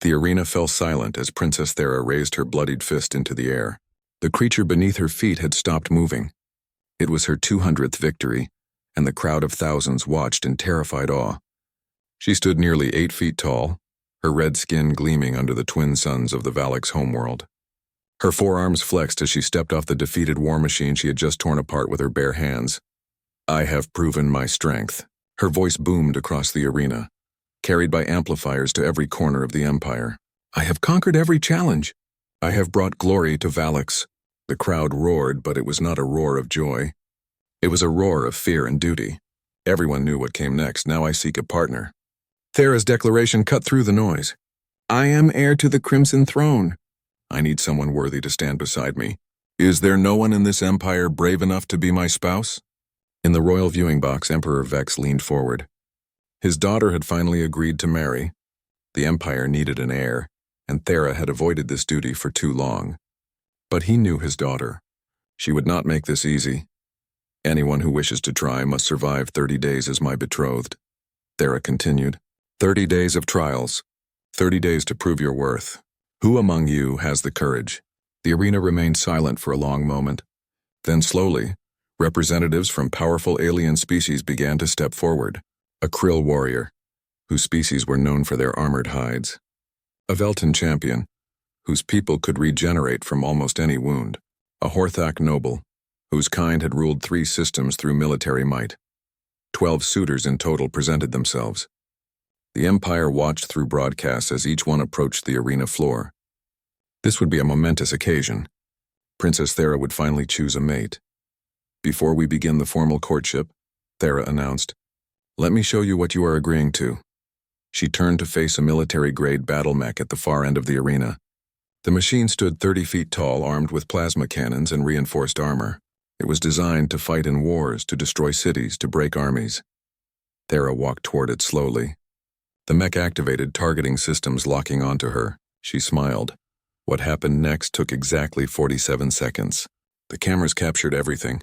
The arena fell silent as Princess Thera raised her bloodied fist into the air. The creature beneath her feet had stopped moving. It was her 200th victory, and the crowd of thousands watched in terrified awe. She stood nearly 8 feet tall, her red skin gleaming under the twin suns of the Valak's homeworld. Her forearms flexed as she stepped off the defeated war machine she had just torn apart with her bare hands. "I have proven my strength." Her voice boomed across the arena, carried by amplifiers to every corner of the Empire. "I have conquered every challenge. I have brought glory to Valaks." The crowd roared, but it was not a roar of joy. It was a roar of fear and duty. Everyone knew what came next. "Now I seek a partner." Thera's declaration cut through the noise. "I am heir to the Crimson Throne. I need someone worthy to stand beside me. Is there no one in this empire brave enough to be my spouse?" In the royal viewing box, Emperor Vex leaned forward. His daughter had finally agreed to marry. The empire needed an heir, and Thera had avoided this duty for too long. But he knew his daughter. She would not make this easy. "Anyone who wishes to try must survive 30 days as my betrothed." Thera continued. 30 days of trials. 30 days to prove your worth. Who among you has the courage?" The arena remained silent for a long moment. Then slowly, representatives from powerful alien species began to step forward. A Krill warrior, whose species were known for their armored hides. A Veltan champion, whose people could regenerate from almost any wound. A Horthak noble, whose kind had ruled 3 systems through military might. 12 suitors in total presented themselves. The Empire watched through broadcasts as each one approached the arena floor. This would be a momentous occasion. Princess Thera would finally choose a mate. "Before we begin the formal courtship," Thera announced, "let me show you what you are agreeing to." She turned to face a military-grade battle mech at the far end of the arena. The machine stood 30 feet tall, armed with plasma cannons and reinforced armor. It was designed to fight in wars, to destroy cities, to break armies. Thera walked toward it slowly. The mech activated targeting systems locking onto her. She smiled. What happened next took exactly 47 seconds. The cameras captured everything.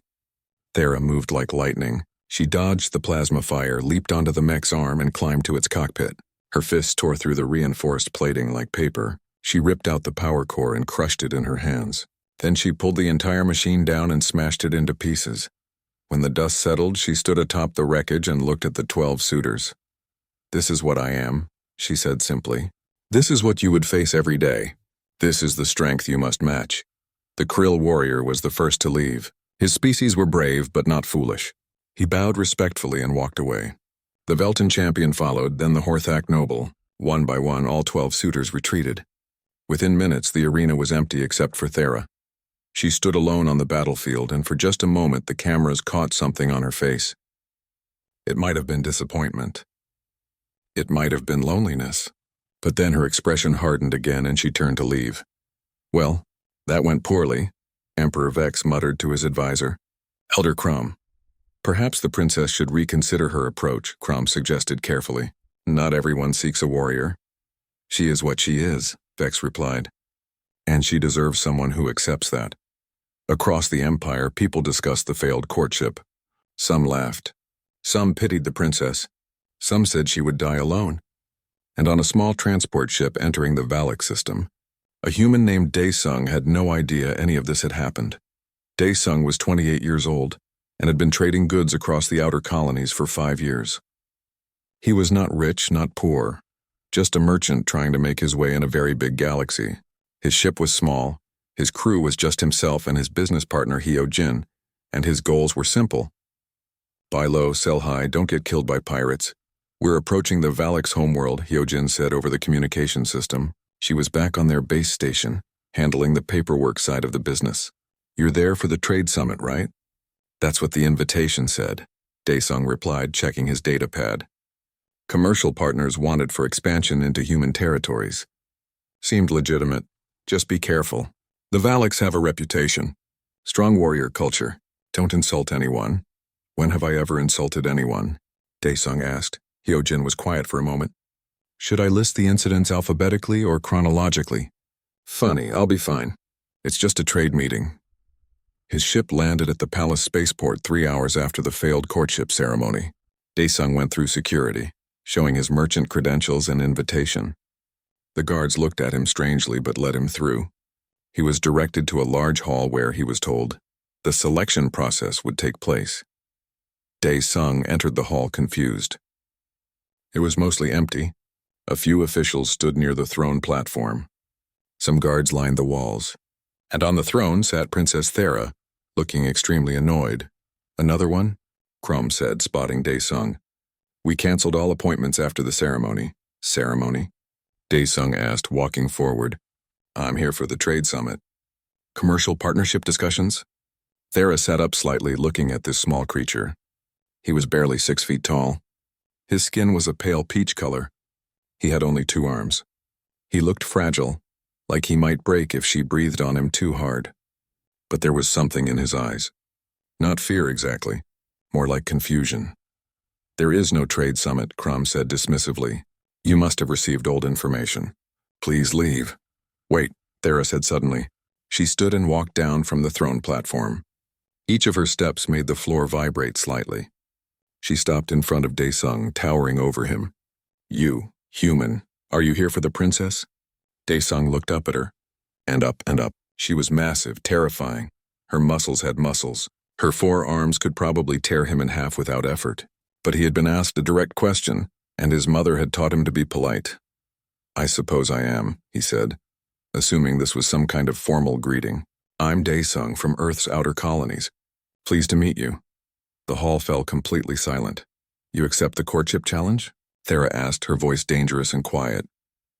Thera moved like lightning. She dodged the plasma fire, leaped onto the mech's arm, and climbed to its cockpit. Her fists tore through the reinforced plating like paper. She ripped out the power core and crushed it in her hands. Then she pulled the entire machine down and smashed it into pieces. When the dust settled, she stood atop the wreckage and looked at the 12 suitors. "This is what I am," she said simply. "This is what you would face every day. This is the strength you must match." The Krill warrior was the first to leave. His species were brave but not foolish. He bowed respectfully and walked away. The Veltan champion followed, then the Horthak noble. One by one, all 12 suitors retreated. Within minutes, the arena was empty except for Thera. She stood alone on the battlefield, and for just a moment the cameras caught something on her face. It might have been disappointment. It might have been loneliness. But then her expression hardened again and she turned to leave. "Well, that went poorly," Emperor Vex muttered to his advisor. "Elder Crom." "Perhaps the princess should reconsider her approach," Crom suggested carefully. "Not everyone seeks a warrior." "She is what she is," Vex replied. "And she deserves someone who accepts that." Across the Empire, people discussed the failed courtship. Some laughed. Some pitied the princess. Some said she would die alone. And on a small transport ship entering the Valak system, a human named Daesung had no idea any of this had happened. Daesung was 28 years old and had been trading goods across the outer colonies for 5 years. He was not rich, not poor, just a merchant trying to make his way in a very big galaxy. His ship was small, his crew was just himself and his business partner Hyo-Jin, and his goals were simple. Buy low, sell high, don't get killed by pirates. "We're approaching the Valak's homeworld," Hyo-Jin said over the communication system. She was back on their base station, handling the paperwork side of the business. "You're there for the trade summit, right?" "That's what the invitation said," Daesung replied, checking his data pad. "Commercial partners wanted for expansion into human territories. Seemed legitimate. Just be careful. The Valaks have a reputation. Strong warrior culture. Don't insult anyone." "When have I ever insulted anyone?" Daesung asked. Hyo-Jin was quiet for a moment. "Should I list the incidents alphabetically or chronologically?" "Funny, I'll be fine. It's just a trade meeting." His ship landed at the palace spaceport 3 hours after the failed courtship ceremony. Daesung went through security, showing his merchant credentials and invitation. The guards looked at him strangely but let him through. He was directed to a large hall where, he was told, the selection process would take place. Dae-sung entered the hall confused. It was mostly empty. A few officials stood near the throne platform. Some guards lined the walls. And on the throne sat Princess Thera, looking extremely annoyed. Another one? Crom said, spotting Dae-sung. We canceled all appointments after the ceremony. Ceremony? Dae-sung asked, walking forward. I'm here for the trade summit. Commercial partnership discussions? Thera sat up slightly, looking at this small creature. He was barely 6 feet tall. His skin was a pale peach color. He had only 2 arms. He looked fragile, like he might break if she breathed on him too hard. But there was something in his eyes. Not fear exactly, more like confusion. There is no trade summit, Crom said dismissively. You must have received old information. Please leave. Wait, Thera said suddenly. She stood and walked down from the throne platform. Each of her steps made the floor vibrate slightly. She stopped in front of Dae-sung, towering over him. You, human, are you here for the princess? Dae-sung looked up at her. And up and up. She was massive, terrifying. Her muscles had muscles. Her 4 arms could probably tear him in half without effort. But he had been asked a direct question, and his mother had taught him to be polite. I suppose I am, he said, assuming this was some kind of formal greeting. I'm Dae-sung from Earth's outer colonies. Pleased to meet you. The hall fell completely silent. You accept the courtship challenge? Thera asked, her voice dangerous and quiet.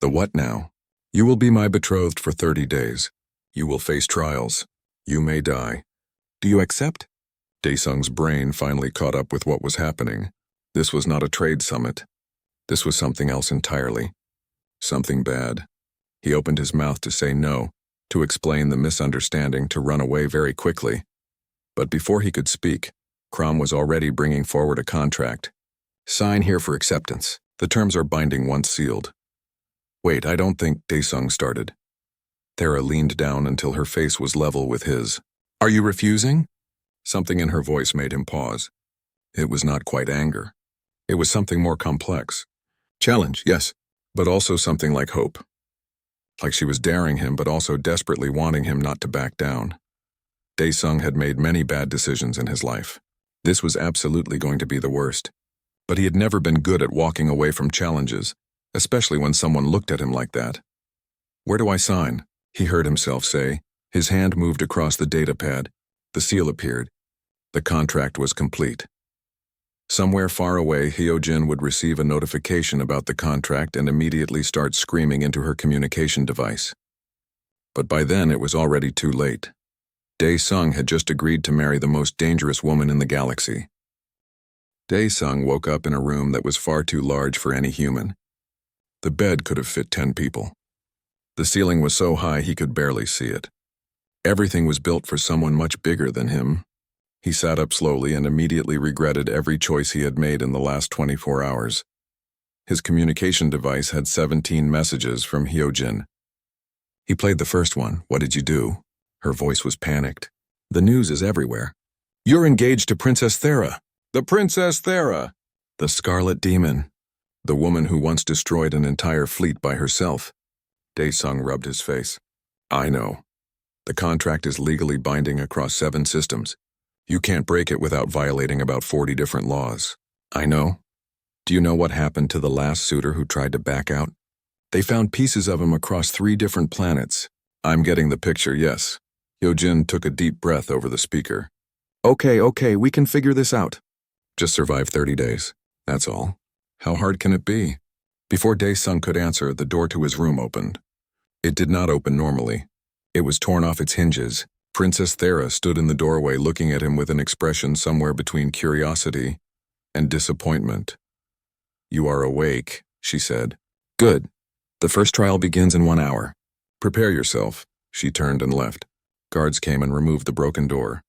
The what now? You will be my betrothed for 30 days. You will face trials. You may die. Do you accept? Dae-sung's brain finally caught up with what was happening. This was not a trade summit. This was something else entirely. Something bad. He opened his mouth to say no, to explain the misunderstanding, to run away very quickly. But before he could speak, Crom was already bringing forward a contract. Sign here for acceptance. The terms are binding once sealed. Wait, I don't think, Dae-sung started. Thera leaned down until her face was level with his. Are you refusing? Something in her voice made him pause. It was not quite anger. It was something more complex. Challenge, yes, but also something like hope. Like she was daring him, but also desperately wanting him not to back down. Dae-sung had made many bad decisions in his life. This was absolutely going to be the worst. But he had never been good at walking away from challenges, especially when someone looked at him like that. Where do I sign? He heard himself say. His hand moved across the data pad. The seal appeared. The contract was complete. Somewhere far away, Hyojin would receive a notification about the contract and immediately start screaming into her communication device. But by then it was already too late. Dae-sung had just agreed to marry the most dangerous woman in the galaxy. Dae-sung woke up in a room that was far too large for any human. The bed could have fit 10 people. The ceiling was so high he could barely see it. Everything was built for someone much bigger than him. He sat up slowly and immediately regretted every choice he had made in the last 24 hours. His communication device had 17 messages from Hyojin. He played the first one. What did you do? Her voice was panicked. The news is everywhere. You're engaged to Princess Thera. The Princess Thera! The Scarlet Demon. The woman who once destroyed an entire fleet by herself. Dae-sung rubbed his face. I know. The contract is legally binding across 7 systems. You can't break it without violating about 40 different laws. I know. Do you know what happened to the last suitor who tried to back out? They found pieces of him across 3 different planets. I'm getting the picture, yes. Hyojin took a deep breath over the speaker. Okay, we can figure this out. Just survive 30 days. That's all. How hard can it be? Before Dae-sung could answer, the door to his room opened. It did not open normally. It was torn off its hinges. Princess Thera stood in the doorway looking at him with an expression somewhere between curiosity and disappointment. You are awake, she said. Good. The first trial begins in 1 hour. Prepare yourself. She turned and left. Guards came and removed the broken door.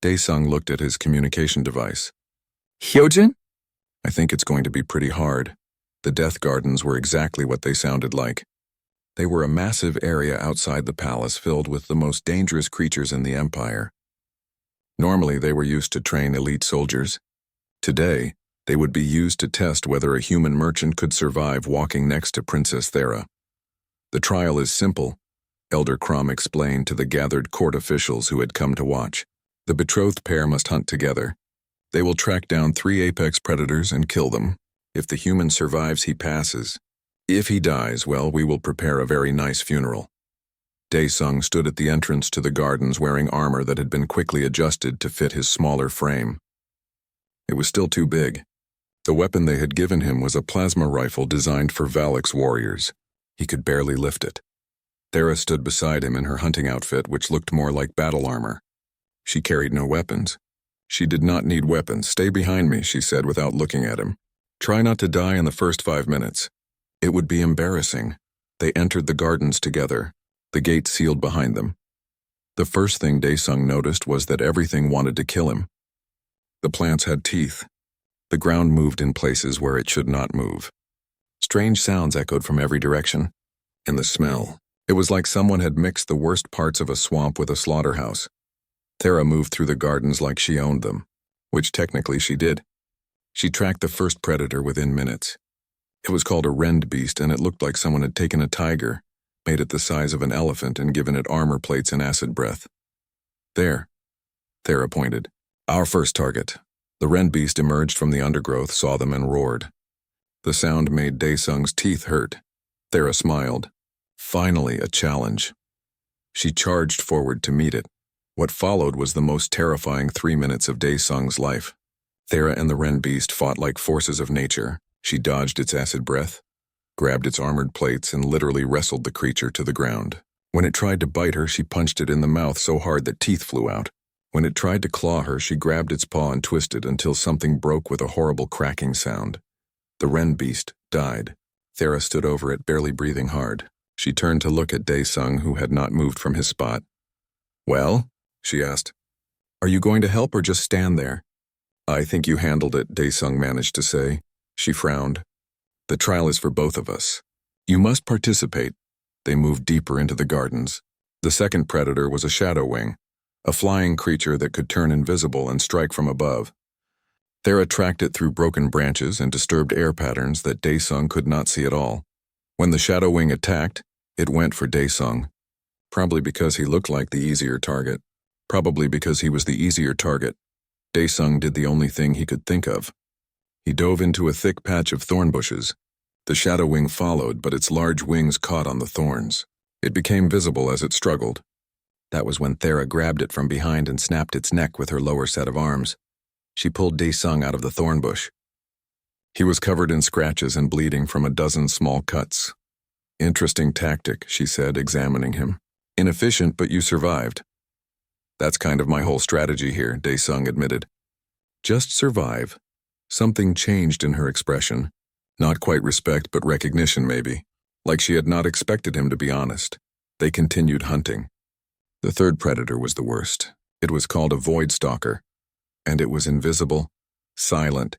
Dae-sung looked at his communication device. Hyojin? I think it's going to be pretty hard. The death gardens were exactly what they sounded like. They were a massive area outside the palace filled with the most dangerous creatures in the empire. Normally, they were used to train elite soldiers. Today, they would be used to test whether a human merchant could survive walking next to Princess Thera. The trial is simple, Elder Crom explained to the gathered court officials who had come to watch. The betrothed pair must hunt together. They will track down 3 apex predators and kill them. If the human survives, he passes. If he dies, well, we will prepare a very nice funeral. Daesung stood at the entrance to the gardens wearing armor that had been quickly adjusted to fit his smaller frame. It was still too big. The weapon they had given him was a plasma rifle designed for Valak's warriors. He could barely lift it. Thera stood beside him in her hunting outfit, which looked more like battle armor. She carried no weapons. She did not need weapons. Stay behind me, she said without looking at him. Try not to die in the first 5 minutes. It would be embarrassing. They entered the gardens together, the gate sealed behind them. The first thing Daesung noticed was that everything wanted to kill him. The plants had teeth. The ground moved in places where it should not move. Strange sounds echoed from every direction. And the smell. It was like someone had mixed the worst parts of a swamp with a slaughterhouse. Thera moved through the gardens like she owned them, which technically she did. She tracked the first predator within minutes. It was called a rend beast, and it looked like someone had taken a tiger, made it the size of an elephant, and given it armor plates and acid breath. There, Thera pointed. Our first target. The rend beast emerged from the undergrowth, saw them, and roared. The sound made Daesung's teeth hurt. Thera smiled. Finally, a challenge. She charged forward to meet it. What followed was the most terrifying 3 minutes of Daesung's life. Thera and the rend beast fought like forces of nature. She dodged its acid breath, grabbed its armored plates, and literally wrestled the creature to the ground. When it tried to bite her, she punched it in the mouth so hard that teeth flew out. When it tried to claw her, she grabbed its paw and twisted until something broke with a horrible cracking sound. The rend beast died. Thera stood over it, barely breathing hard. She turned to look at Daesung, who had not moved from his spot. Well? She asked. Are you going to help or just stand there? I think you handled it, Daesung managed to say. She frowned. The trial is for both of us. You must participate. They moved deeper into the gardens. The second predator was a shadow wing, a flying creature that could turn invisible and strike from above. Thera tracked it through broken branches and disturbed air patterns that Daesung could not see at all. When the shadow wing attacked, it went for Daesung. Probably because he looked like the easier target. Probably because he was the easier target. Daesung did the only thing he could think of. He dove into a thick patch of thorn bushes. The shadow wing followed, but its large wings caught on the thorns. It became visible as it struggled. That was when Thera grabbed it from behind and snapped its neck with her lower set of arms. She pulled Daesung out of the thorn bush. He was covered in scratches and bleeding from a dozen small cuts. Interesting tactic, she said, examining him. Inefficient, but you survived. That's kind of my whole strategy here, Daesung admitted. Just survive. Something changed in her expression. Not quite respect, but recognition maybe. Like she had not expected him to be honest. They continued hunting. The third predator was the worst. It was called a void stalker. And it was invisible, silent,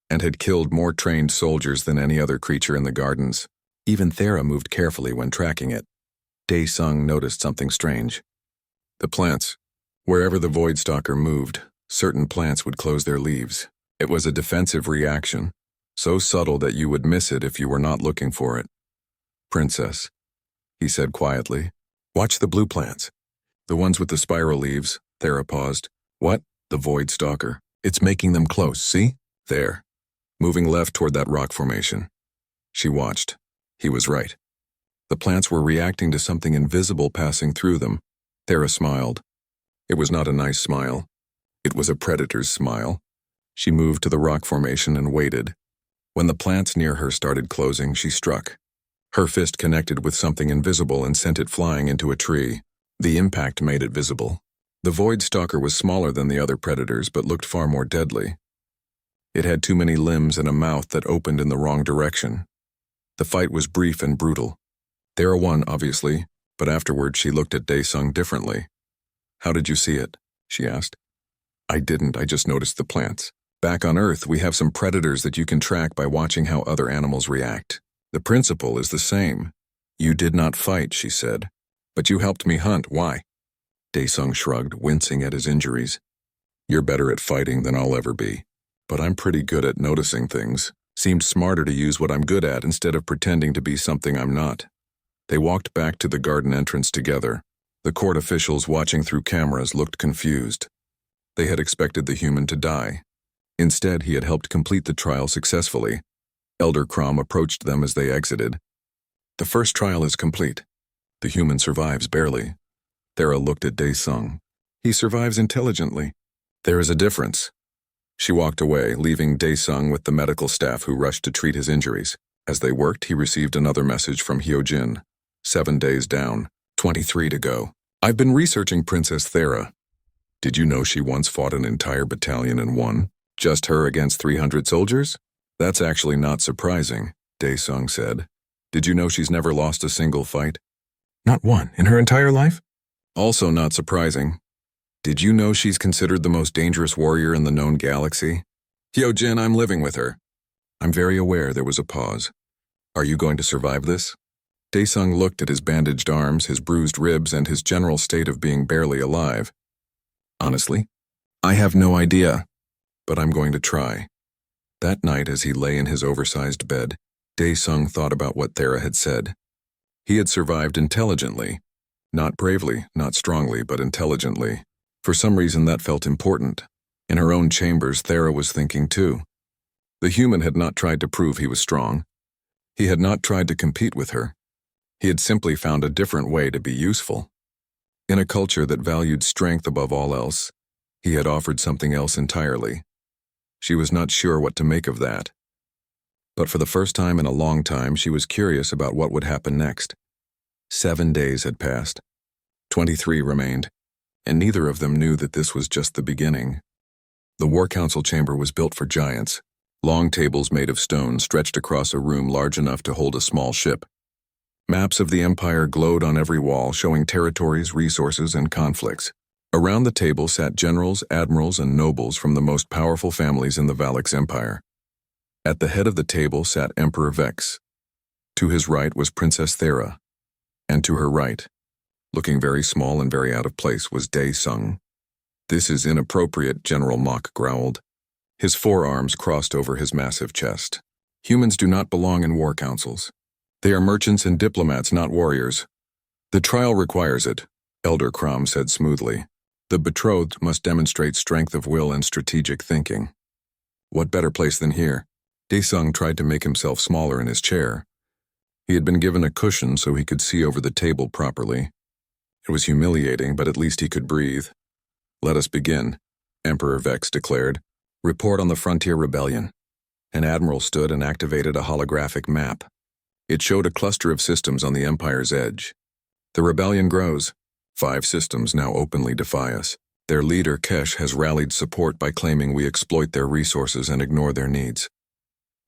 and had killed more trained soldiers than any other creature in the gardens. Even Thera moved carefully when tracking it. Daesung noticed something strange. The plants. Wherever the void stalker moved, certain plants would close their leaves. It was a defensive reaction, so subtle that you would miss it if you were not looking for it. Princess, he said quietly, watch the blue plants. The ones with the spiral leaves, Thera paused. What? The void stalker. It's making them close, see? There. Moving left toward that rock formation. She watched. He was right. The plants were reacting to something invisible passing through them. Thera smiled. It was not a nice smile. It was a predator's smile. She moved to the rock formation and waited. When the plants near her started closing, she struck. Her fist connected with something invisible and sent it flying into a tree. The impact made it visible. The void stalker was smaller than the other predators, but looked far more deadly. It had too many limbs and a mouth that opened in the wrong direction. The fight was brief and brutal. Thera won, obviously, but afterward she looked at Daesung differently. How did you see it? She asked. I didn't, I just noticed the plants. Back on Earth, we have some predators that you can track by watching how other animals react. The principle is the same. You did not fight, she said. But you helped me hunt, why? Daesung shrugged, wincing at his injuries. You're better at fighting than I'll ever be. But I'm pretty good at noticing things. Seemed smarter to use what I'm good at instead of pretending to be something I'm not. They walked back to the garden entrance together. The court officials watching through cameras looked confused. They had expected the human to die. Instead, he had helped complete the trial successfully. Elder Crom approached them as they exited. The first trial is complete. The human survives barely. Thera looked at Dae-sung. He survives intelligently. There is a difference. She walked away, leaving Dae-sung with the medical staff who rushed to treat his injuries. As they worked, he received another message from Hyojin. 7 days down, 23 to go. I've been researching Princess Thera. Did you know she once fought an entire battalion and won? Just her against 300 soldiers? That's actually not surprising, Dae-sung said. Did you know she's never lost a single fight? Not one in her entire life? Also not surprising. Did you know she's considered the most dangerous warrior in the known galaxy? Hyojin, I'm living with her. I'm very aware. There was a pause. Are you going to survive this? Dae-sung looked at his bandaged arms, his bruised ribs, and his general state of being barely alive. Honestly, I have no idea, but I'm going to try. That night, as he lay in his oversized bed, Dae-sung thought about what Thera had said. He had survived intelligently. Not bravely, not strongly, but intelligently. For some reason, that felt important. In her own chambers, Thera was thinking too. The human had not tried to prove he was strong. He had not tried to compete with her. He had simply found a different way to be useful. In a culture that valued strength above all else, he had offered something else entirely. She was not sure what to make of that. But for the first time in a long time, she was curious about what would happen next. 7 days had passed. 23 remained, and neither of them knew that this was just the beginning. The War Council chamber was built for giants. Long tables made of stone stretched across a room large enough to hold a small ship. Maps of the Empire glowed on every wall, showing territories, resources, and conflicts. Around the table sat generals, admirals, and nobles from the most powerful families in the Valix Empire. At the head of the table sat Emperor Vex. To his right was Princess Thera, and to her right, looking very small and very out of place, was Dae-sung. This is inappropriate, General Mok growled. His forearms crossed over his massive chest. Humans do not belong in war councils. They are merchants and diplomats, not warriors. The trial requires it, Elder Crom said smoothly. The betrothed must demonstrate strength of will and strategic thinking. What better place than here? Dae-sung tried to make himself smaller in his chair. He had been given a cushion so he could see over the table properly. It was humiliating, but at least he could breathe. Let us begin, Emperor Vex declared. Report on the Frontier Rebellion. An admiral stood and activated a holographic map. It showed a cluster of systems on the Empire's edge. The rebellion grows. 5 systems now openly defy us. Their leader, Kesh, has rallied support by claiming we exploit their resources and ignore their needs.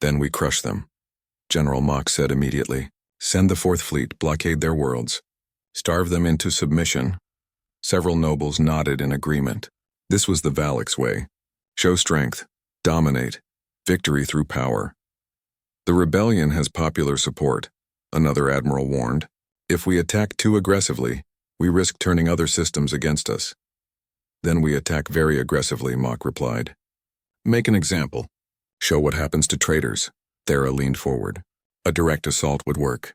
Then we crush them. General Mok said immediately. Send the 4th Fleet, blockade their worlds. Starve them into submission. Several nobles nodded in agreement. This was the Valix way. Show strength. Dominate. Victory through power. The rebellion has popular support, another admiral warned. If we attack too aggressively, we risk turning other systems against us. Then we attack very aggressively, Mok replied. Make an example. Show what happens to traitors. Thera leaned forward. A direct assault would work.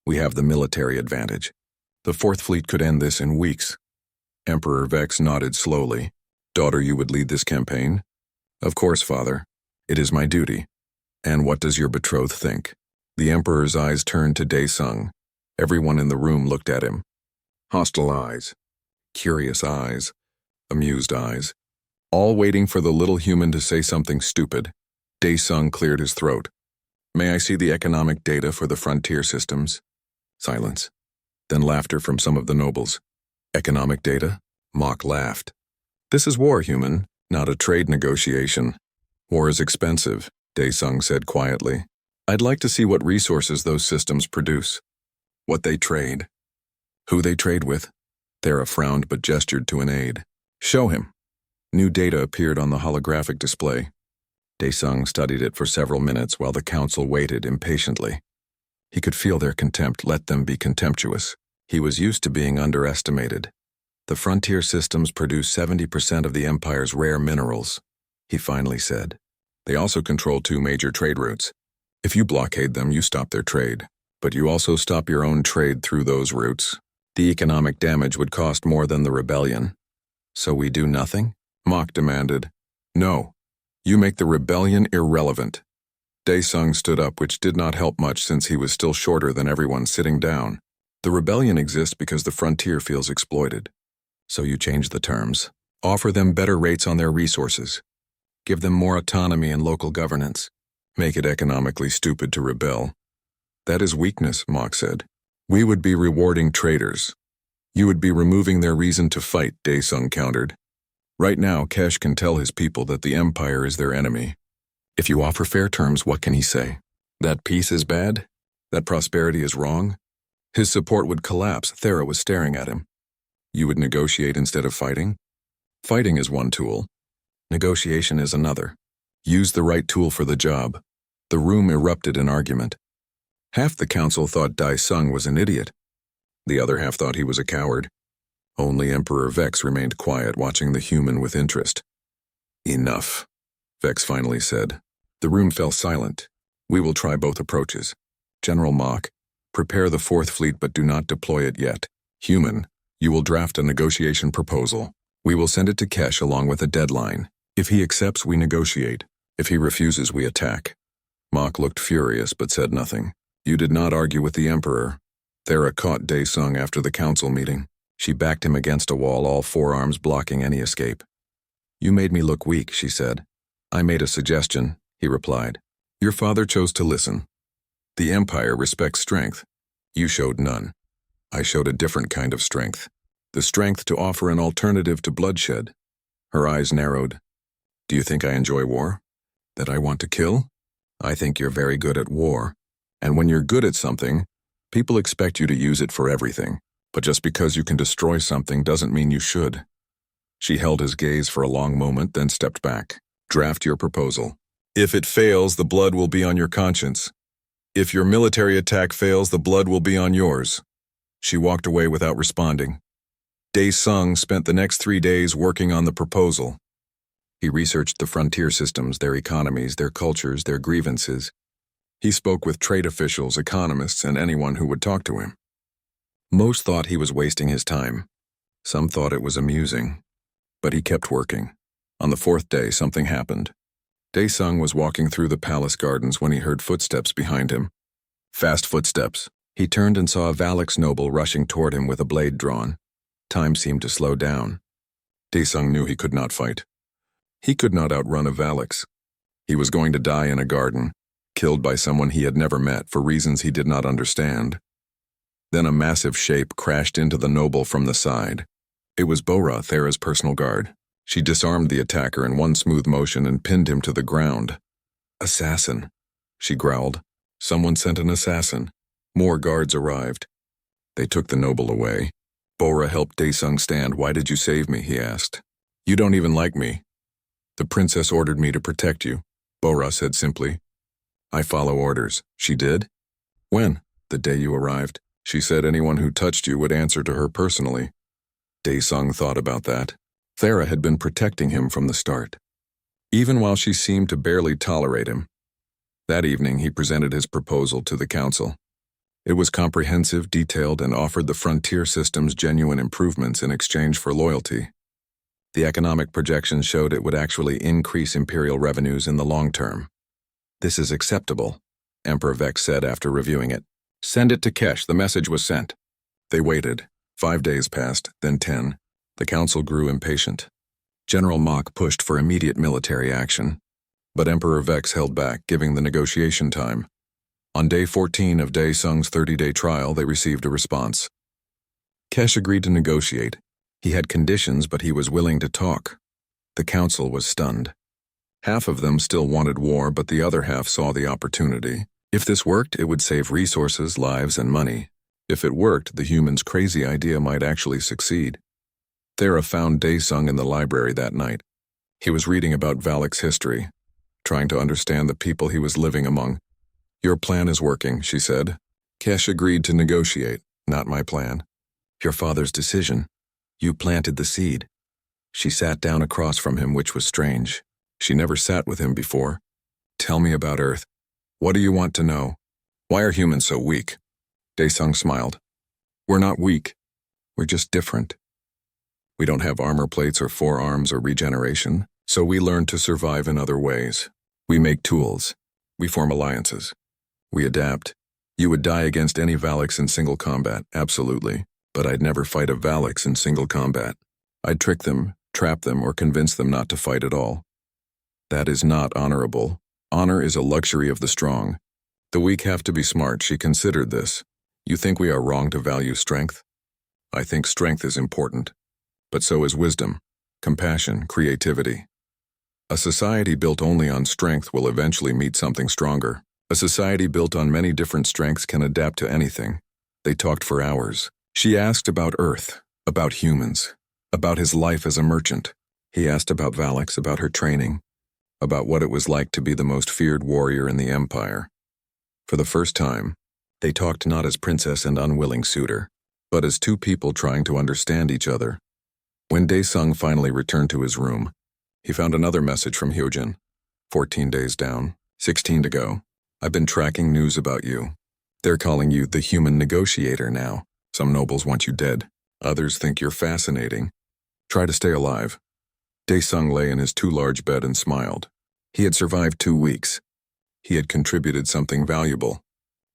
We have the military advantage. The 4th Fleet could end this in weeks. Emperor Vex nodded slowly. Daughter, you would lead this campaign? Of course, father. It is my duty. And what does your betrothed think? The Emperor's eyes turned to Dae-sung. Everyone in the room looked at him. Hostile eyes. Curious eyes. Amused eyes. All waiting for the little human to say something stupid. Dae-sung cleared his throat. May I see the economic data for the frontier systems? Silence. Then laughter from some of the nobles. Economic data? Mok laughed. This is war, human, not a trade negotiation. War is expensive, Dae-sung said quietly. I'd like to see what resources those systems produce. What they trade. Who they trade with. Thera frowned but gestured to an aide. Show him. New data appeared on the holographic display. Dae-sung studied it for several minutes while the council waited impatiently. He could feel their contempt. Let them be contemptuous. He was used to being underestimated. The frontier systems produce 70% of the Empire's rare minerals, he finally said. They also control 2 major trade routes. If you blockade them, you stop their trade. But you also stop your own trade through those routes. The economic damage would cost more than the rebellion. So we do nothing? Mok demanded. No. You make the rebellion irrelevant. Daesung stood up, which did not help much since he was still shorter than everyone sitting down. The rebellion exists because the frontier feels exploited. So you change the terms. Offer them better rates on their resources. Give them more autonomy and local governance. Make it economically stupid to rebel. That is weakness, Mok said. We would be rewarding traitors. You would be removing their reason to fight, Daesung countered. Right now, Kesh can tell his people that the Empire is their enemy. If you offer fair terms, what can he say? That peace is bad? That prosperity is wrong? His support would collapse. Thera was staring at him. You would negotiate instead of fighting? Fighting is one tool. Negotiation is another. Use the right tool for the job. The room erupted in argument. Half the council thought Daesung was an idiot. The other half thought he was a coward. Only Emperor Vex remained quiet, watching the human with interest. Enough, Vex finally said. The room fell silent. We will try both approaches. General Mok, prepare the 4th Fleet but do not deploy it yet. Human, you will draft a negotiation proposal. We will send it to Kesh along with a deadline. If he accepts, we negotiate. If he refuses, we attack. Mok looked furious but said nothing. You did not argue with the Emperor. Thera caught Daesung after the council meeting. She backed him against a wall, all forearms blocking any escape. You made me look weak, she said. I made a suggestion, he replied. Your father chose to listen. The Empire respects strength. You showed none. I showed a different kind of strength. The strength to offer an alternative to bloodshed. Her eyes narrowed. Do you think I enjoy war? That I want to kill? I think you're very good at war. And when you're good at something, people expect you to use it for everything. But just because you can destroy something doesn't mean you should. She held his gaze for a long moment, then stepped back. Draft your proposal. If it fails, the blood will be on your conscience. If your military attack fails, the blood will be on yours. She walked away without responding. Daesung spent the next 3 days working on the proposal. He researched the frontier systems, their economies, their cultures, their grievances. He spoke with trade officials, economists, and anyone who would talk to him. Most thought he was wasting his time. Some thought it was amusing. But he kept working. On the 4th day, something happened. Daesung was walking through the palace gardens when he heard footsteps behind him. Fast footsteps. He turned and saw a Valix noble rushing toward him with a blade drawn. Time seemed to slow down. Daesung knew he could not fight. He could not outrun a Valix. He was going to die in a garden, killed by someone he had never met for reasons he did not understand. Then a massive shape crashed into the noble from the side. It was Bora, Thera's personal guard. She disarmed the attacker in one smooth motion and pinned him to the ground. Assassin, she growled. Someone sent an assassin. More guards arrived. They took the noble away. Bora helped Daesung stand. Why did you save me? He asked. You don't even like me. The princess ordered me to protect you, Bora said simply. I follow orders. She did? When? The day you arrived. She said anyone who touched you would answer to her personally. Daesung thought about that. Thera had been protecting him from the start, even while she seemed to barely tolerate him. That evening, he presented his proposal to the council. It was comprehensive, detailed, and offered the frontier system's genuine improvements in exchange for loyalty. The economic projections showed it would actually increase imperial revenues in the long term. This is acceptable, Emperor Vex said after reviewing it. Send it to Kesh. The message was sent. They waited. 5 days passed, then 10. The council grew impatient. General Mok pushed for immediate military action, but Emperor Vex held back, giving the negotiation time. On day 14 of Daesung's 30-day trial, they received a response. Kesh agreed to negotiate. He had conditions, but he was willing to talk. The council was stunned. Half of them still wanted war, but the other half saw the opportunity. If this worked, it would save resources, lives, and money. If it worked, the humans' crazy idea might actually succeed. Thera found Daesung in the library that night. He was reading about Valak's history, trying to understand the people he was living among. Your plan is working, she said. Kesh agreed to negotiate. Not my plan. Your father's decision. You planted the seed. She sat down across from him, which was strange. She never sat with him before. Tell me about Earth. What do you want to know? Why are humans so weak? Daesung smiled. We're not weak. We're just different. We don't have armor plates or forearms or regeneration, so we learn to survive in other ways. We make tools. We form alliances. We adapt. You would die against any Valix in single combat, absolutely, but I'd never fight a Valix in single combat. I'd trick them, trap them, or convince them not to fight at all. That is not honorable. Honor is a luxury of the strong. The weak have to be smart. She considered this. You think we are wrong to value strength? I think strength is important, but so is wisdom, compassion, creativity. A society built only on strength will eventually meet something stronger. A society built on many different strengths can adapt to anything. They talked for hours. She asked about Earth, about humans, about his life as a merchant. He asked about Valix, about her training, about what it was like to be the most feared warrior in the Empire. For the first time, they talked not as princess and unwilling suitor, but as two people trying to understand each other. When Daesung finally returned to his room, he found another message from Hyojin. 14 days down, 16 to go. I've been tracking news about you. They're calling you the human negotiator now. Some nobles want you dead. Others think you're fascinating. Try to stay alive. Daesung lay in his too-large bed and smiled. He had survived 2 weeks. He had contributed something valuable.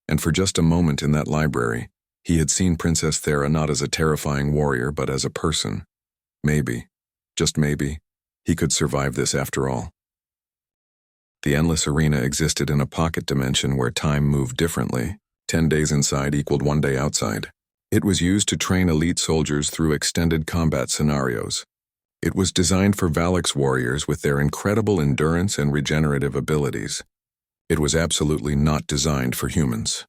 And for just a moment in that library, he had seen Princess Thera not as a terrifying warrior but as a person. Maybe, just maybe, he could survive this after all. The endless arena existed in a pocket dimension where time moved differently. 10 days inside equaled 1 day outside. It was used to train elite soldiers through extended combat scenarios. It was designed for Valix warriors with their incredible endurance and regenerative abilities. It was absolutely not designed for humans.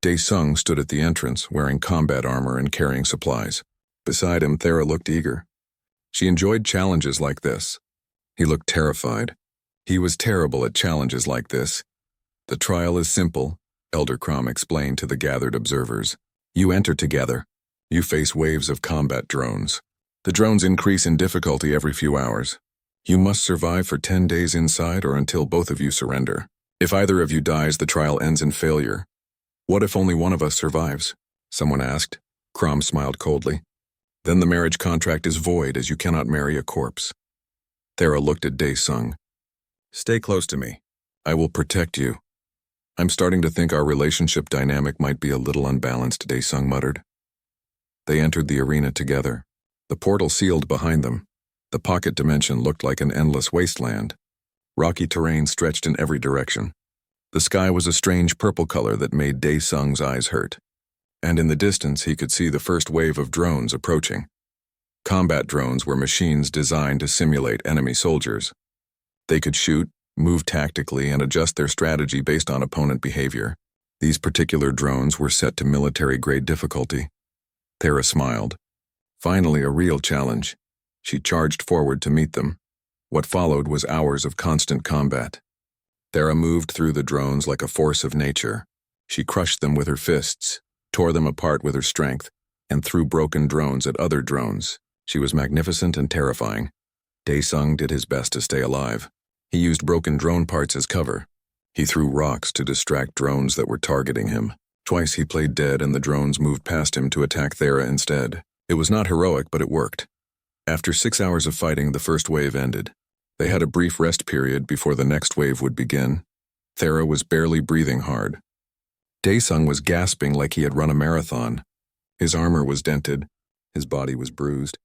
Daesung stood at the entrance, wearing combat armor and carrying supplies. Beside him, Thera looked eager. She enjoyed challenges like this. He looked terrified. He was terrible at challenges like this. The trial is simple, Elder Crom explained to the gathered observers. You enter together. You face waves of combat drones. The drones increase in difficulty every few hours. You must survive for 10 days inside or until both of you surrender. If either of you dies, the trial ends in failure. What if only one of us survives? Someone asked. Crom smiled coldly. Then the marriage contract is void as you cannot marry a corpse. Thera looked at Daesung. Stay close to me. I will protect you. I'm starting to think our relationship dynamic might be a little unbalanced, Daesung muttered. They entered the arena together. The portal sealed behind them. The pocket dimension looked like an endless wasteland. Rocky terrain stretched in every direction. The sky was a strange purple color that made Daesung's eyes hurt. And in the distance he could see the first wave of drones approaching. Combat drones were machines designed to simulate enemy soldiers. They could shoot, move tactically, and adjust their strategy based on opponent behavior. These particular drones were set to military-grade difficulty. Thera smiled. Finally, a real challenge. She charged forward to meet them. What followed was hours of constant combat. Thera moved through the drones like a force of nature. She crushed them with her fists, tore them apart with her strength, and threw broken drones at other drones. She was magnificent and terrifying. Daesung did his best to stay alive. He used broken drone parts as cover. He threw rocks to distract drones that were targeting him. Twice he played dead and the drones moved past him to attack Thera instead. It was not heroic, but it worked. After 6 hours of fighting, the first wave ended. They had a brief rest period before the next wave would begin. Thera was barely breathing hard. Daesung was gasping like he had run a marathon. His armor was dented. His body was bruised.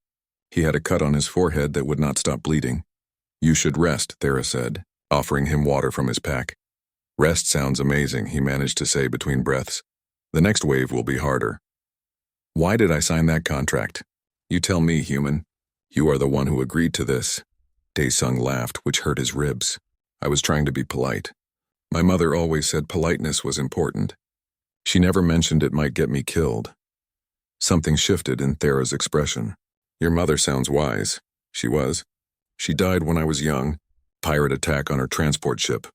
He had a cut on his forehead that would not stop bleeding. You should rest, Thera said, offering him water from his pack. Rest sounds amazing, he managed to say between breaths. The next wave will be harder. Why did I sign that contract? You tell me, human. You are the one who agreed to this. Daesung laughed, which hurt his ribs. I was trying to be polite. My mother always said politeness was important. She never mentioned it might get me killed. Something shifted in Thera's expression. Your mother sounds wise. She was. She died when I was young. Pirate attack on her transport ship.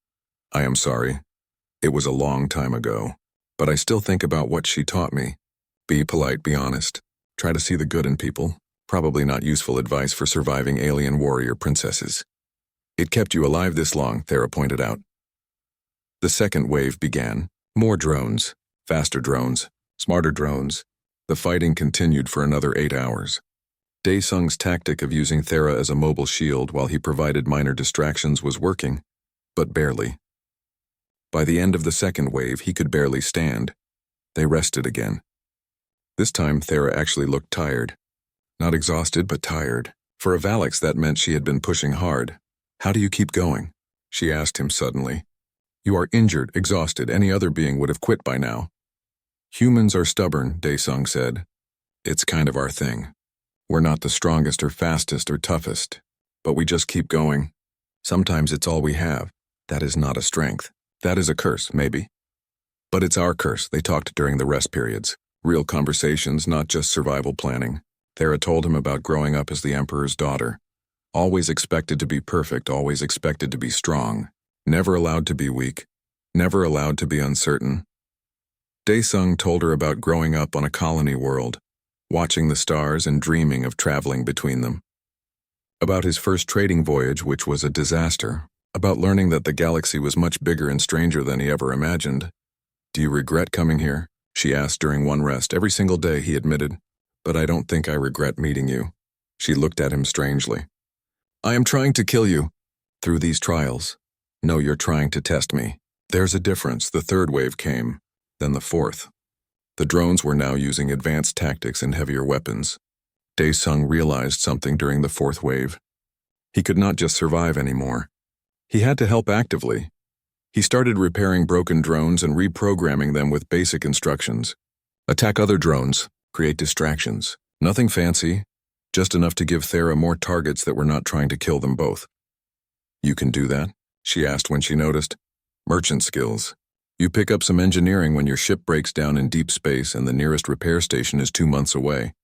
I am sorry. It was a long time ago. But I still think about what she taught me. Be polite, be honest. Try to see the good in people. Probably not useful advice for surviving alien warrior princesses. It kept you alive this long, Thera pointed out. The second wave began. More drones. Faster drones. Smarter drones. The fighting continued for another 8 hours. Daesung's tactic of using Thera as a mobile shield while he provided minor distractions was working, but barely. By the end of the second wave, he could barely stand. They rested again. This time, Thera actually looked tired. Not exhausted, but tired. For a Valix, that meant she had been pushing hard. "How do you keep going?" she asked him suddenly. "You are injured, exhausted. Any other being would have quit by now." "Humans are stubborn," Daesung said. "It's kind of our thing. We're not the strongest or fastest or toughest, but we just keep going. Sometimes it's all we have. That is not a strength. That is a curse, maybe. But it's our curse." They talked during the rest periods. Real conversations, not just survival planning. Thera told him about growing up as the Emperor's daughter. Always expected to be perfect, always expected to be strong. Never allowed to be weak. Never allowed to be uncertain. Daesung told her about growing up on a colony world, watching the stars and dreaming of traveling between them. About his first trading voyage, which was a disaster. About learning that the galaxy was much bigger and stranger than he ever imagined. "Do you regret coming here?" she asked during one rest. "Every single day," he admitted. "But I don't think I regret meeting you." She looked at him strangely. "I am trying to kill you. Through these trials. No, you're trying to test me." There's a difference. The third wave came, then the fourth. The drones were now using advanced tactics and heavier weapons. Daesung realized something during the fourth wave. He could not just survive anymore. He had to help actively. He started repairing broken drones and reprogramming them with basic instructions. Attack other drones, create distractions. Nothing fancy, just enough to give Thera more targets that were not trying to kill them both. "You can do that?" she asked when she noticed. "Merchant skills. You pick up some engineering when your ship breaks down in deep space and the nearest repair station is 2 months away."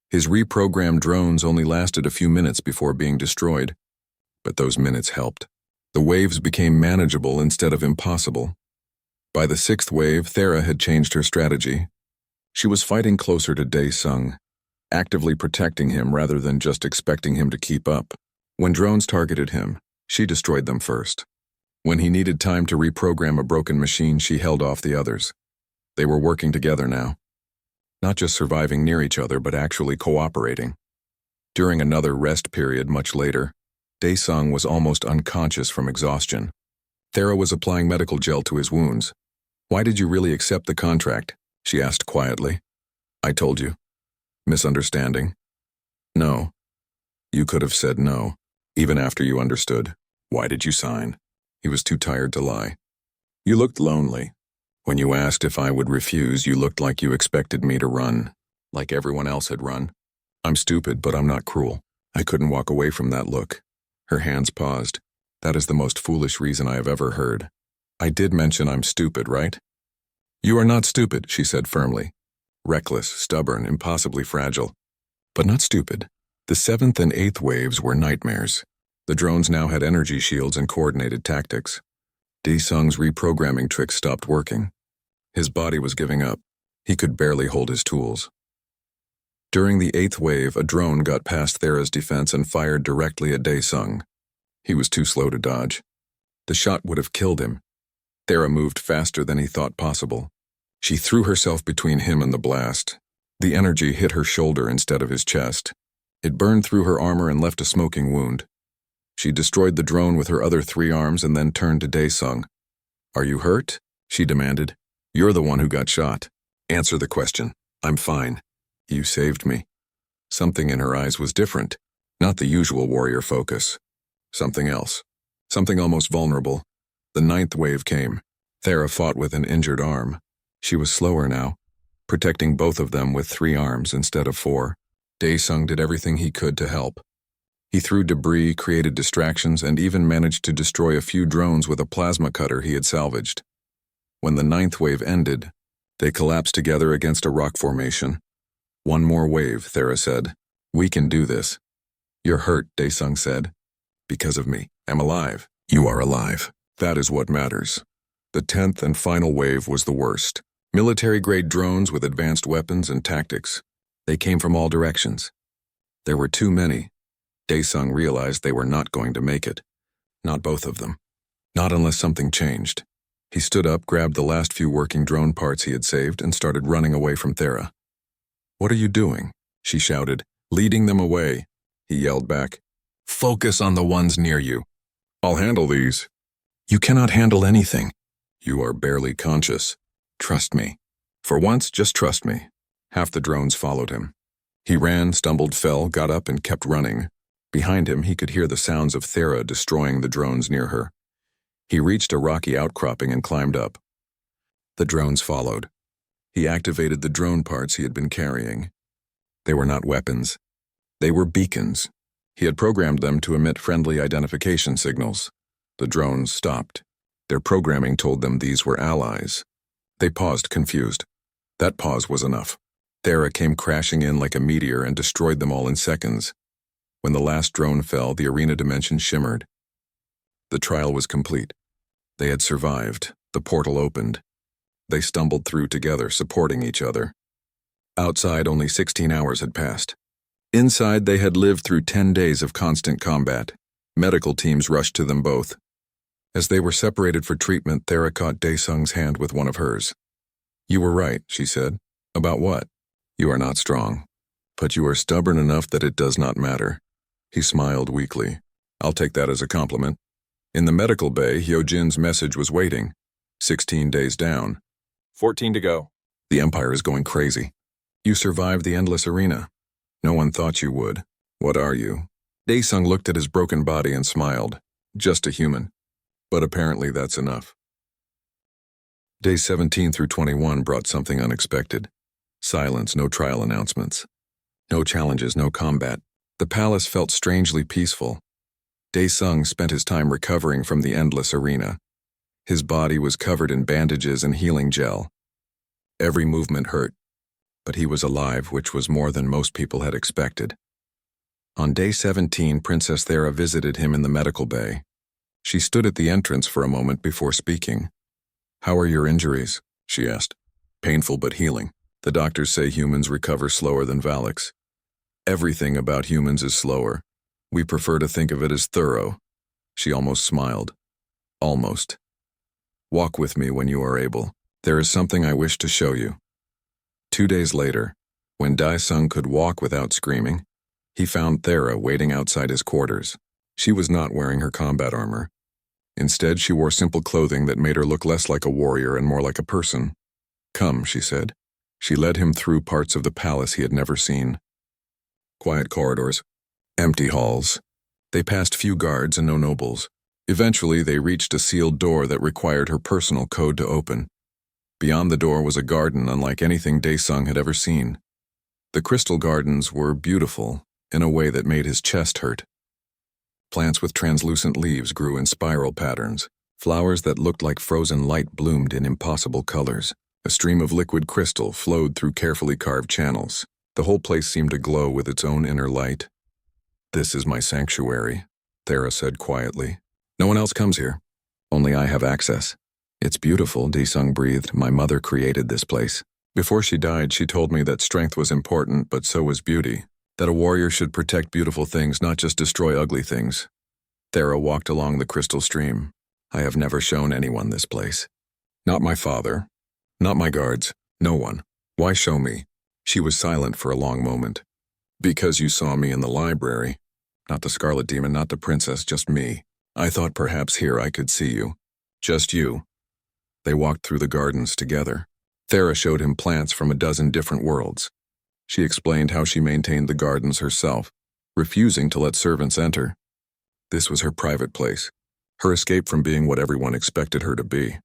His reprogrammed drones only lasted a few minutes before being destroyed, but those minutes helped. The waves became manageable instead of impossible. By the sixth wave, Thera had changed her strategy. She was fighting closer to Daesung, actively protecting him rather than just expecting him to keep up. When drones targeted him, she destroyed them first. When he needed time to reprogram a broken machine, she held off the others. They were working together now. Not just surviving near each other, but actually cooperating. During another rest period much later, Daesung was almost unconscious from exhaustion. Thera was applying medical gel to his wounds. "Why did you really accept the contract?" she asked quietly. "I told you." "Misunderstanding?" "No. You could have said no, even after you understood. Why did you sign?" He was too tired to lie. "You looked lonely. When you asked if I would refuse, you looked like you expected me to run, like everyone else had run. I'm stupid, but I'm not cruel." I couldn't walk away from that look. Her hands paused. "That is the most foolish reason I have ever heard. I did mention I'm stupid, right?" "You are not stupid," she said firmly. "Reckless, stubborn, impossibly fragile. But not stupid." The seventh and eighth waves were nightmares. The drones now had energy shields and coordinated tactics. Daesung's reprogramming tricks stopped working. His body was giving up. He could barely hold his tools. During the eighth wave, a drone got past Thera's defense and fired directly at Daesung. He was too slow to dodge. The shot would have killed him. Thera moved faster than he thought possible. She threw herself between him and the blast. The energy hit her shoulder instead of his chest. It burned through her armor and left a smoking wound. She destroyed the drone with her other 3 arms and then turned to Daesung. "Are you hurt?" she demanded. "You're the one who got shot. Answer the question." "I'm fine." "You saved me." Something in her eyes was different, not the usual warrior focus. Something else. Something almost vulnerable. The ninth wave came. Thera fought with an injured arm. She was slower now, protecting both of them with 3 arms instead of 4. Daesung did everything he could to help. He threw debris, created distractions, and even managed to destroy a few drones with a plasma cutter he had salvaged. When the ninth wave ended, they collapsed together against a rock formation. "One more wave," Thera said. "We can do this." "You're hurt," Daesung said. "Because of me. I'm alive." "You are alive. That is what matters." The 10th and final wave was the worst. Military-grade drones with advanced weapons and tactics. They came from all directions. There were too many. Daesung realized they were not going to make it. Not both of them. Not unless something changed. He stood up, grabbed the last few working drone parts he had saved, and started running away from Thera. "What are you doing?" she shouted. "Leading them away," he yelled back. "Focus on the ones near you." "I'll handle these." "You cannot handle anything. You are barely conscious. Trust me. For once, just trust me." Half the drones followed him. He ran, stumbled, fell, got up, and kept running. Behind him, he could hear the sounds of Thera destroying the drones near her. He reached a rocky outcropping and climbed up. The drones followed. He activated the drone parts he had been carrying. They were not weapons. They were beacons. He had programmed them to emit friendly identification signals. The drones stopped. Their programming told them these were allies. They paused, confused. That pause was enough. Thera came crashing in like a meteor and destroyed them all in seconds. When the last drone fell, the arena dimension shimmered. The trial was complete. They had survived. The portal opened. They stumbled through together, supporting each other. Outside, only 16 hours had passed. Inside, they had lived through 10 days of constant combat. Medical teams rushed to them both. As they were separated for treatment, Thera caught Daesung's hand with one of hers. "You were right," she said. "About what?" "You are not strong, but you are stubborn enough that it does not matter." He smiled weakly. "I'll take that as a compliment." In the medical bay, Hyojin's message was waiting. 16 days down. 14 to go. "The Empire is going crazy. You survived the endless arena. No one thought you would. What are you?" Daesung looked at his broken body and smiled. "Just a human. But apparently that's enough." Days 17 through 21 brought something unexpected. Silence, no trial announcements. No challenges, no combat. The palace felt strangely peaceful. Daesung spent his time recovering from the endless arena. His body was covered in bandages and healing gel. Every movement hurt, but he was alive, which was more than most people had expected. On day 17, Princess Thera visited him in the medical bay. She stood at the entrance for a moment before speaking. "How are your injuries?" she asked. "Painful but healing. The doctors say humans recover slower than Valaks. Everything about humans is slower. We prefer to think of it as thorough." She almost smiled. "Almost. Walk with me when you are able. There is something I wish to show you." 2 days later, when Daesung could walk without screaming, he found Thera waiting outside his quarters. She was not wearing her combat armor. Instead, she wore simple clothing that made her look less like a warrior and more like a person. "Come," she said. She led him through parts of the palace he had never seen. Quiet corridors. Empty halls. They passed few guards and no nobles. Eventually, they reached a sealed door that required her personal code to open. Beyond the door was a garden unlike anything Daesung had ever seen. The crystal gardens were beautiful in a way that made his chest hurt. Plants with translucent leaves grew in spiral patterns. Flowers that looked like frozen light bloomed in impossible colors. A stream of liquid crystal flowed through carefully carved channels. The whole place seemed to glow with its own inner light. "This is my sanctuary," Thera said quietly. "No one else comes here. Only I have access." "It's beautiful," Daesung breathed. "My mother created this place. Before she died, she told me that strength was important, but so was beauty. That a warrior should protect beautiful things, not just destroy ugly things." Thera walked along the crystal stream. "I have never shown anyone this place. Not my father. Not my guards. No one. Why show me?" She was silent for a long moment. "Because you saw me in the library. Not the Scarlet Demon, not the princess, just me. I thought perhaps here I could see you. Just you." They walked through the gardens together. Thera showed him plants from a dozen different worlds. She explained how she maintained the gardens herself, refusing to let servants enter. This was her private place, her escape from being what everyone expected her to be.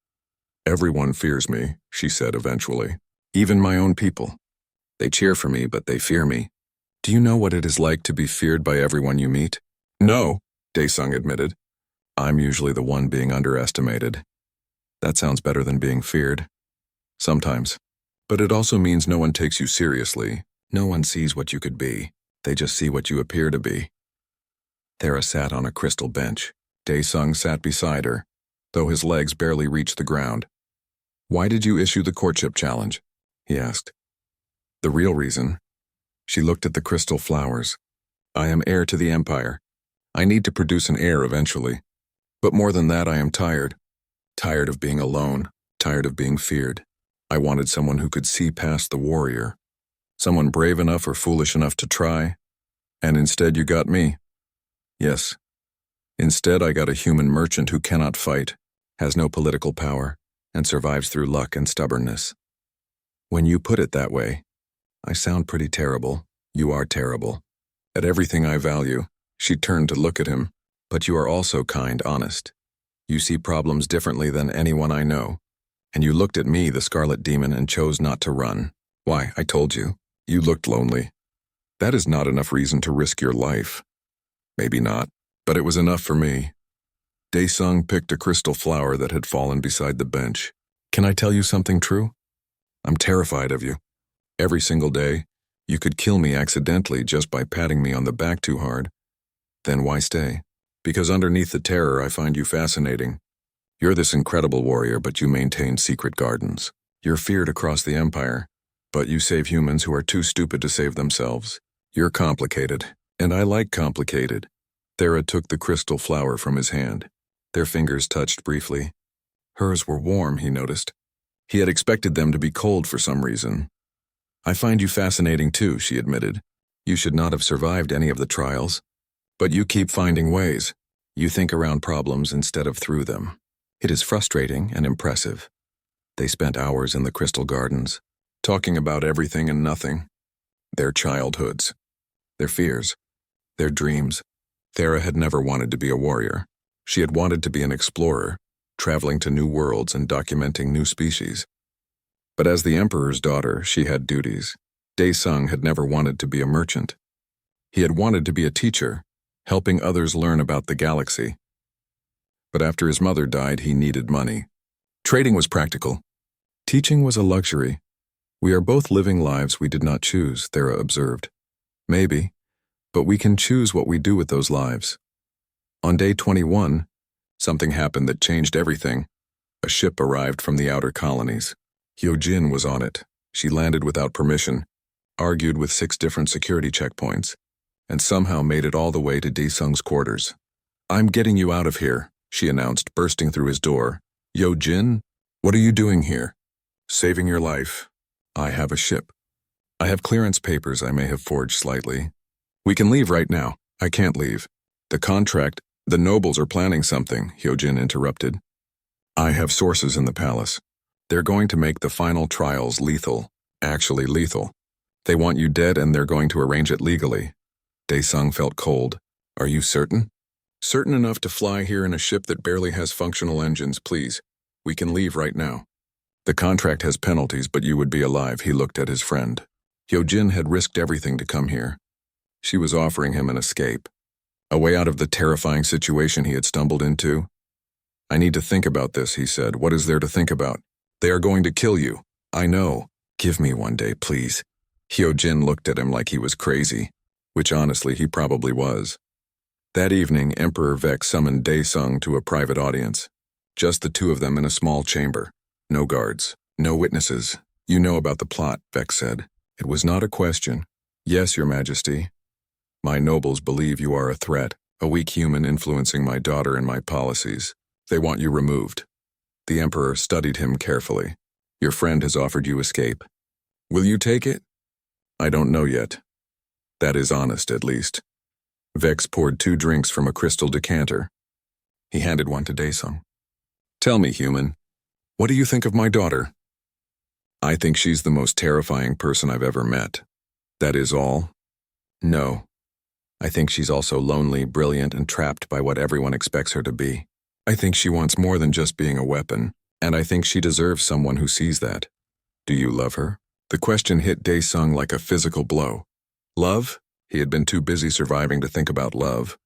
"Everyone fears me," she said eventually. "Even my own people. They cheer for me, but they fear me. Do you know what it is like to be feared by everyone you meet?" "No," Daesung admitted. "I'm usually the one being underestimated." "That sounds better than being feared." "Sometimes. But it also means no one takes you seriously. No one sees what you could be. They just see what you appear to be." Thera sat on a crystal bench. Daesung sat beside her, though his legs barely reached the ground. "Why did you issue the courtship challenge?" he asked. "The real reason." She looked at the crystal flowers. "I am heir to the Empire. I need to produce an heir eventually. But more than that, I am tired. Tired of being alone, tired of being feared. I wanted someone who could see past the warrior. Someone brave enough or foolish enough to try. And instead you got me. Yes. Instead I got a human merchant who cannot fight, has no political power, and survives through luck and stubbornness. When you put it that way, I sound pretty terrible. You are terrible. At everything I value, she turned to look at him, but you are also kind, honest. You see problems differently than anyone I know. And you looked at me, the Scarlet Demon, and chose not to run. Why, I told you. You looked lonely. That is not enough reason to risk your life. Maybe not, but it was enough for me. Dae-sung picked a crystal flower that had fallen beside the bench. Can I tell you something true? I'm terrified of you. Every single day, you could kill me accidentally just by patting me on the back too hard. Then why stay? Because underneath the terror, I find you fascinating. You're this incredible warrior, but you maintain secret gardens. You're feared across the empire, but you save humans who are too stupid to save themselves. You're complicated, and I like complicated. Thera took the crystal flower from his hand. Their fingers touched briefly. Hers were warm, he noticed. He had expected them to be cold for some reason. I find you fascinating too, she admitted. You should not have survived any of the trials. But you keep finding ways. You think around problems instead of through them. It is frustrating and impressive. They spent hours in the crystal gardens, talking about everything and nothing. Their childhoods, their fears, their dreams. Thera had never wanted to be a warrior. She had wanted to be an explorer, traveling to new worlds and documenting new species. But as the Emperor's daughter, she had duties. Dae-sung had never wanted to be a merchant. He had wanted to be a teacher, helping others learn about the galaxy. But after his mother died, he needed money. Trading was practical. Teaching was a luxury. We are both living lives we did not choose, Thera observed. Maybe, but we can choose what we do with those lives. On day 21, something happened that changed everything. A ship arrived from the outer colonies. Hyojin was on it. She landed without permission, argued with 6 different security checkpoints, and somehow made it all the way to Dae-sung's quarters. I'm getting you out of here, she announced, bursting through his door. Hyojin, what are you doing here? Saving your life. I have a ship. I have clearance papers I may have forged slightly. We can leave right now. I can't leave. The nobles are planning something, Hyojin interrupted. I have sources in the palace. They're going to make the final trials lethal. Actually lethal. They want you dead and they're going to arrange it legally. Dae-sung felt cold. Are you certain? Certain enough to fly here in a ship that barely has functional engines, please. We can leave right now. The contract has penalties, but you would be alive, he looked at his friend. Hyojin had risked everything to come here. She was offering him an escape. A way out of the terrifying situation he had stumbled into. I need to think about this, he said. What is there to think about? They are going to kill you. I know. Give me one day, please. Hyojin looked at him like he was crazy, which honestly he probably was. That evening, Emperor Vex summoned Dae-sung to a private audience. Just the two of them in a small chamber. No guards. No witnesses. You know about the plot, Vex said. It was not a question. Yes, Your Majesty. My nobles believe you are a threat, a weak human influencing my daughter and my policies. They want you removed. The Emperor studied him carefully. Your friend has offered you escape. Will you take it? I don't know yet. That is honest, at least. Vex poured 2 drinks from a crystal decanter. He handed one to Dae-sung. Tell me, human, what do you think of my daughter? I think she's the most terrifying person I've ever met. That is all? No. I think she's also lonely, brilliant, and trapped by what everyone expects her to be. I think she wants more than just being a weapon, and I think she deserves someone who sees that. Do you love her? The question hit Dae-sung like a physical blow. Love? He had been too busy surviving to think about love.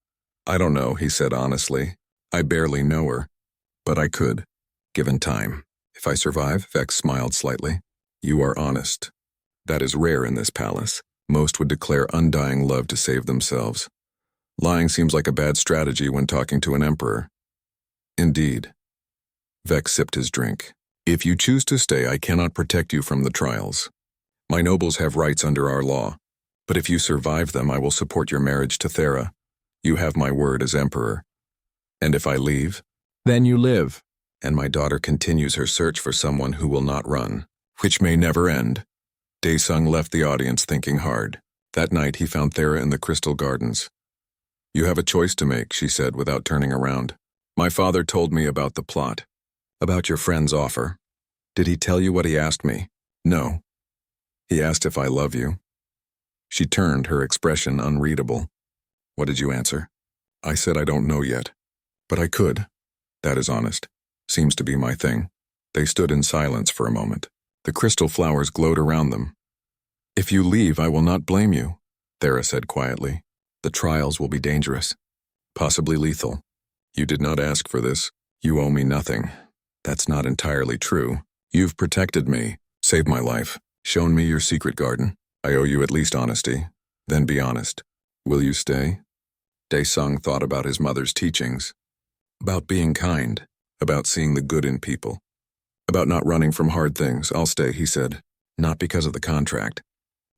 I don't know, he said honestly. I barely know her. But I could, given time. If I survive, Vex smiled slightly. You are honest. That is rare in this palace. Most would declare undying love to save themselves. Lying seems like a bad strategy when talking to an emperor. Indeed. Vex sipped his drink. If you choose to stay, I cannot protect you from the trials. My nobles have rights under our law, but if you survive them, I will support your marriage to Thera. You have my word as emperor. And if I leave? Then you live. And my daughter continues her search for someone who will not run, which may never end. Dae-sung left the audience thinking hard. That night he found Thera in the Crystal Gardens. You have a choice to make, she said without turning around. My father told me about the plot. About your friend's offer. Did he tell you what he asked me? No. He asked if I love you. She turned, her expression unreadable. What did you answer? I said I don't know yet. But I could. That is honest. Seems to be my thing. They stood in silence for a moment. The crystal flowers glowed around them. If you leave, I will not blame you, Thera said quietly. The trials will be dangerous. Possibly lethal. You did not ask for this. You owe me nothing. That's not entirely true. You've protected me, saved my life, shown me your secret garden. I owe you at least honesty. Then be honest. Will you stay? Dae-sung thought about his mother's teachings. About being kind. About seeing the good in people. About not running from hard things. I'll stay, he said. Not because of the contract.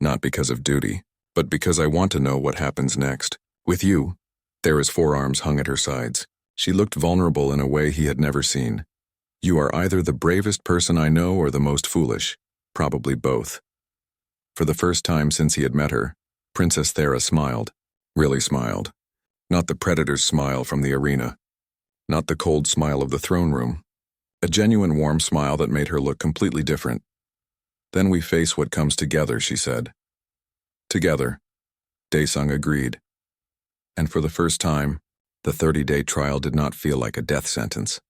Not because of duty. But because I want to know what happens next. With you. Thera's forearms hung at her sides. She looked vulnerable in a way he had never seen. You are either the bravest person I know or the most foolish. Probably both. For the first time since he had met her, Princess Thera smiled. Really smiled. Not the predator's smile from the arena. Not the cold smile of the throne room. A genuine warm smile that made her look completely different. Then we face what comes together, she said. Together. Dae-sung agreed. And for the first time, the 30-day trial did not feel like a death sentence.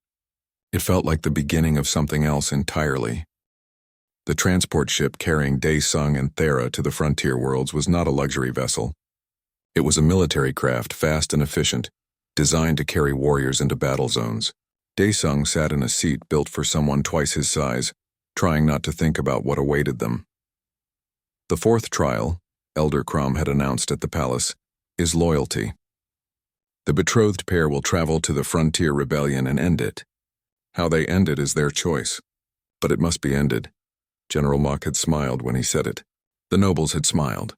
It felt like the beginning of something else entirely. The transport ship carrying Dae-sung and Thera to the frontier worlds was not a luxury vessel. It was a military craft, fast and efficient, designed to carry warriors into battle zones. Dae-sung sat in a seat built for someone twice his size, trying not to think about what awaited them. The fourth trial, Elder Crom had announced at the palace, is loyalty. The betrothed pair will travel to the frontier rebellion and end it. How they end it is their choice. But it must be ended. General Mok had smiled when he said it. The nobles had smiled.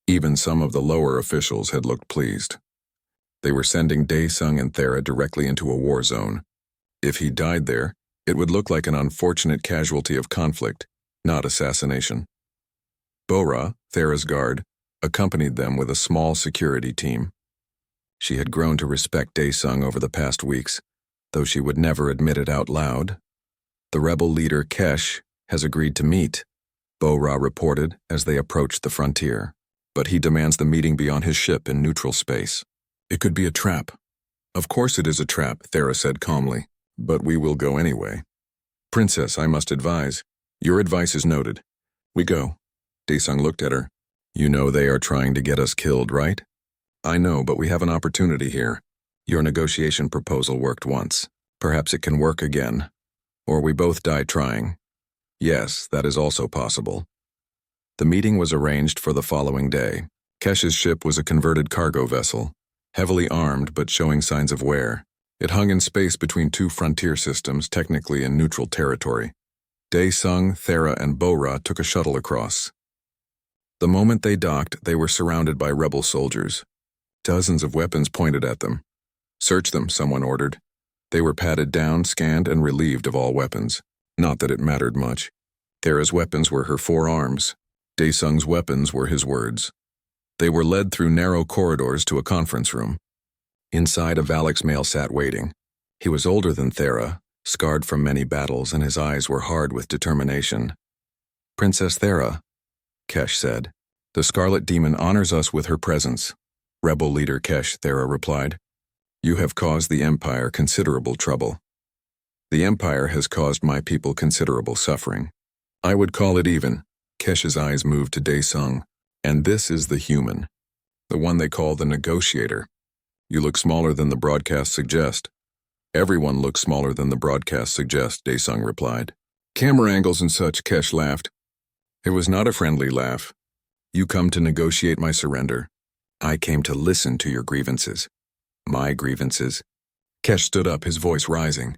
Even some of the lower officials had looked pleased. They were sending Dae-sung and Thera directly into a war zone. If he died there, it would look like an unfortunate casualty of conflict, not assassination. Bora, Thera's guard, accompanied them with a small security team. She had grown to respect Dae-sung over the past weeks, though she would never admit it out loud. The rebel leader, Kesh, has agreed to meet, Bora reported as they approached the frontier. But he demands the meeting be on his ship in neutral space. It could be a trap. Of course it is a trap, Thera said calmly. But we will go anyway. Princess, I must advise. Your advice is noted. We go. Dae-sung looked at her. You know they are trying to get us killed, right? I know, but we have an opportunity here. Your negotiation proposal worked once. Perhaps it can work again. Or we both die trying. Yes, that is also possible. The meeting was arranged for the following day. Kesh's ship was a converted cargo vessel, heavily armed but showing signs of wear. It hung in space between two frontier systems, technically in neutral territory. Dae-sung, Thera, and Bora took a shuttle across. The moment they docked, they were surrounded by rebel soldiers. Dozens of weapons pointed at them. Search them, someone ordered. They were patted down, scanned, and relieved of all weapons. Not that it mattered much. Thera's weapons were her forearms. Dae-sung's weapons were his words. They were led through narrow corridors to a conference room. Inside, a Valix male sat waiting. He was older than Thera, scarred from many battles, and his eyes were hard with determination. Princess Thera, Kesh said. The Scarlet Demon honors us with her presence. Rebel leader Kesh, Thera replied. You have caused the Empire considerable trouble. The Empire has caused my people considerable suffering. I would call it even. Kesh's eyes moved to Dae-sung. And this is the human. The one they call the negotiator. You look smaller than the broadcast suggest. Everyone looks smaller than the broadcast suggests, Dae-sung replied. Camera angles and such, Kesh laughed. It was not a friendly laugh. You come to negotiate my surrender. I came to listen to your grievances. My grievances. Kesh stood up, his voice rising.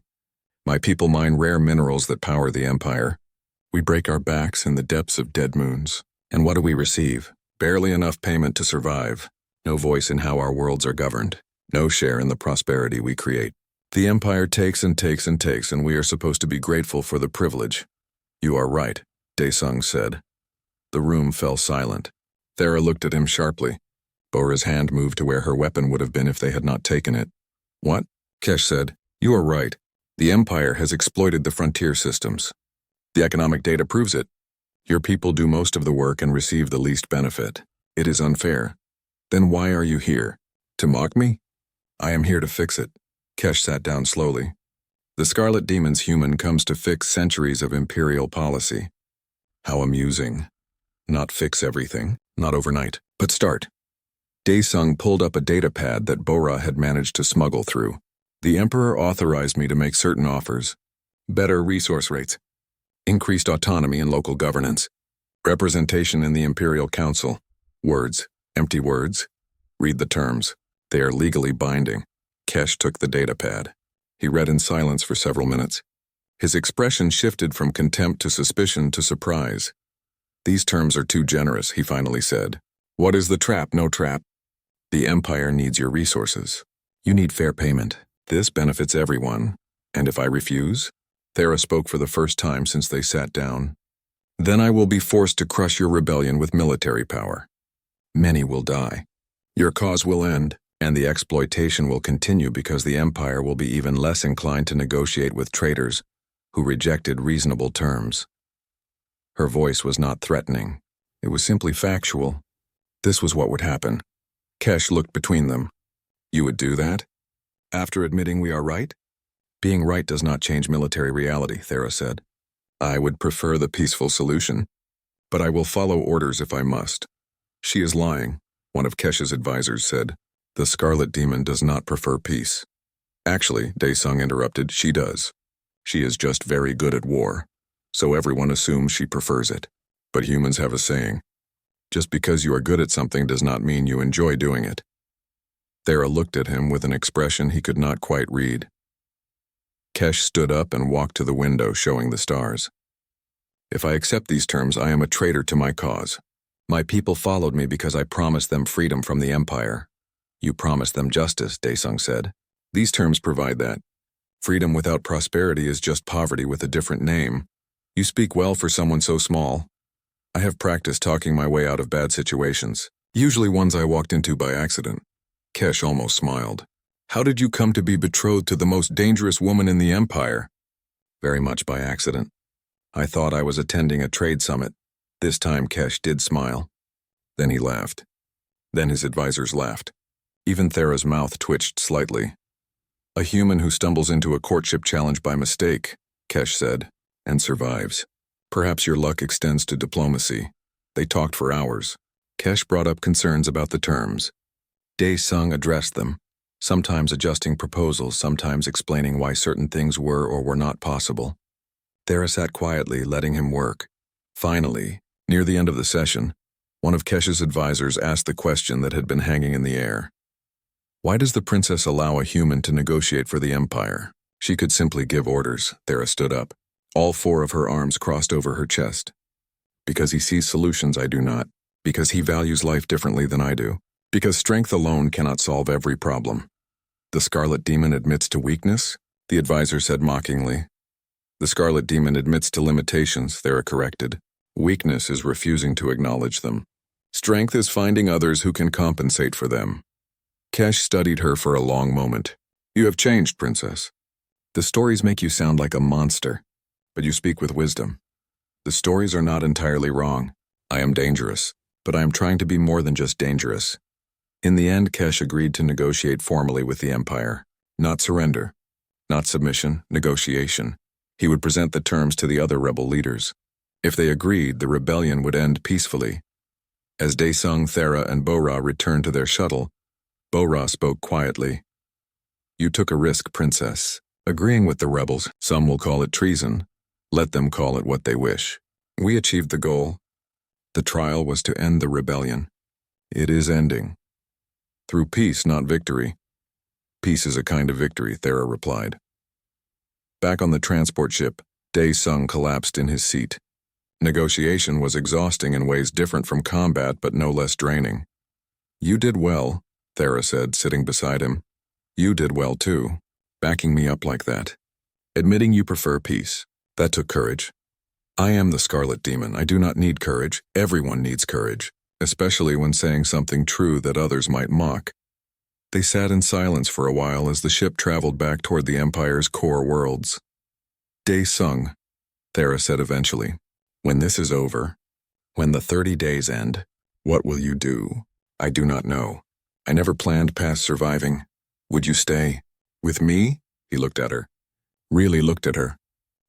My people mine rare minerals that power the Empire. We break our backs in the depths of dead moons. And what do we receive? Barely enough payment to survive. No voice in how our worlds are governed. No share in the prosperity we create. The Empire takes and takes and takes, and we are supposed to be grateful for the privilege. You are right, Daesung said. The room fell silent. Thera looked at him sharply. Bora's hand moved to where her weapon would have been if they had not taken it. What? Kesh said. You are right. The Empire has exploited the frontier systems. The economic data proves it. Your people do most of the work and receive the least benefit. It is unfair. Then why are you here? To mock me? I am here to fix it. Kesh sat down slowly. The Scarlet Demon's human comes to fix centuries of imperial policy. How amusing. Not fix everything, not overnight, but start. Daesung pulled up a data pad that Bora had managed to smuggle through. The Emperor authorized me to make certain offers. Better resource rates. Increased autonomy in local governance. Representation in the Imperial Council. Words. Empty words. Read the terms. They are legally binding. Kesh took the data pad. He read in silence for several minutes. His expression shifted from contempt to suspicion to surprise. These terms are too generous, he finally said. What is the trap? No trap. The Empire needs your resources. You need fair payment. This benefits everyone. And if I refuse? Thera spoke for the first time since they sat down. Then I will be forced to crush your rebellion with military power. Many will die. Your cause will end, and the exploitation will continue because the Empire will be even less inclined to negotiate with traitors who rejected reasonable terms. Her voice was not threatening. It was simply factual. This was what would happen. Kesh looked between them. You would do that? After admitting we are right? Being right does not change military reality, Thera said. I would prefer the peaceful solution, but I will follow orders if I must. She is lying, one of Kesh's advisors said. The Scarlet Demon does not prefer peace. Actually, Daesung interrupted, she does. She is just very good at war, so everyone assumes she prefers it. But humans have a saying. Just because you are good at something does not mean you enjoy doing it. Thera looked at him with an expression he could not quite read. Kesh stood up and walked to the window, showing the stars. If I accept these terms, I am a traitor to my cause. My people followed me because I promised them freedom from the Empire. You promised them justice, Daesung said. These terms provide that. Freedom without prosperity is just poverty with a different name. You speak well for someone so small. I have practiced talking my way out of bad situations, usually ones I walked into by accident. Kesh almost smiled. How did you come to be betrothed to the most dangerous woman in the Empire? Very much by accident. I thought I was attending a trade summit. This time Kesh did smile. Then he laughed. Then his advisors laughed. Even Thera's mouth twitched slightly. A human who stumbles into a courtship challenge by mistake, Kesh said, and survives. Perhaps your luck extends to diplomacy. They talked for hours. Kesh brought up concerns about the terms. Daesung addressed them, sometimes adjusting proposals, sometimes explaining why certain things were or were not possible. Thera sat quietly, letting him work. Finally, near the end of the session, one of Kesh's advisors asked the question that had been hanging in the air. Why does the princess allow a human to negotiate for the Empire? She could simply give orders. Thera stood up. All four of her arms crossed over her chest. Because he sees solutions I do not. Because he values life differently than I do. Because strength alone cannot solve every problem. The Scarlet Demon admits to weakness? The advisor said mockingly. The Scarlet Demon admits to limitations, Thera corrected. Weakness is refusing to acknowledge them. Strength is finding others who can compensate for them. Kesh studied her for a long moment. You have changed, princess. The stories make you sound like a monster, but you speak with wisdom. The stories are not entirely wrong. I am dangerous, but I am trying to be more than just dangerous. In the end, Kesh agreed to negotiate formally with the Empire. Not surrender. Not submission, negotiation. He would present the terms to the other rebel leaders. If they agreed, the rebellion would end peacefully. As Daesung, Thera, and Bora returned to their shuttle, Bora spoke quietly. You took a risk, princess. Agreeing with the rebels, some will call it treason. Let them call it what they wish. We achieved the goal. The trial was to end the rebellion. It is ending. Through peace, not victory. Peace is a kind of victory, Thera replied. Back on the transport ship, Daesung collapsed in his seat. Negotiation was exhausting in ways different from combat, but no less draining. You did well, Thera said, sitting beside him. You did well too. backing me up like that. Admitting you prefer peace. That took courage. I am the Scarlet Demon. I do not need courage. Everyone needs courage, especially when saying something true that others might mock. They sat in silence for a while as the ship traveled back toward the Empire's core worlds. Day sung, Thera said eventually. When this is over, when the 30 days end, what will you do? I do not know. I never planned past surviving. Would you stay? With me? He looked at her. Really looked at her.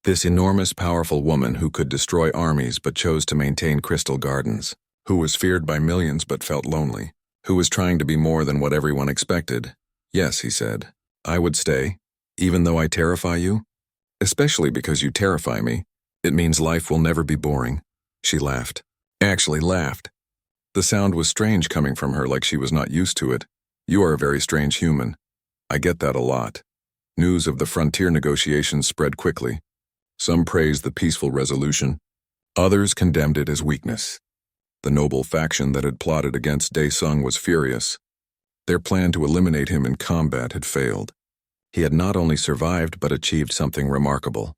This enormous, powerful woman who could destroy armies but chose to maintain crystal gardens, who was feared by millions but felt lonely, who was trying to be more than what everyone expected. Yes, he said. I would stay, even though I terrify you. Especially because you terrify me. It means life will never be boring. She laughed. Actually laughed. The sound was strange coming from her, like she was not used to it. You are a very strange human. I get that a lot. News of the frontier negotiations spread quickly. Some praised the peaceful resolution. Others condemned it as weakness. The noble faction that had plotted against Dae Sung was furious. Their plan to eliminate him in combat had failed. He had not only survived but achieved something remarkable.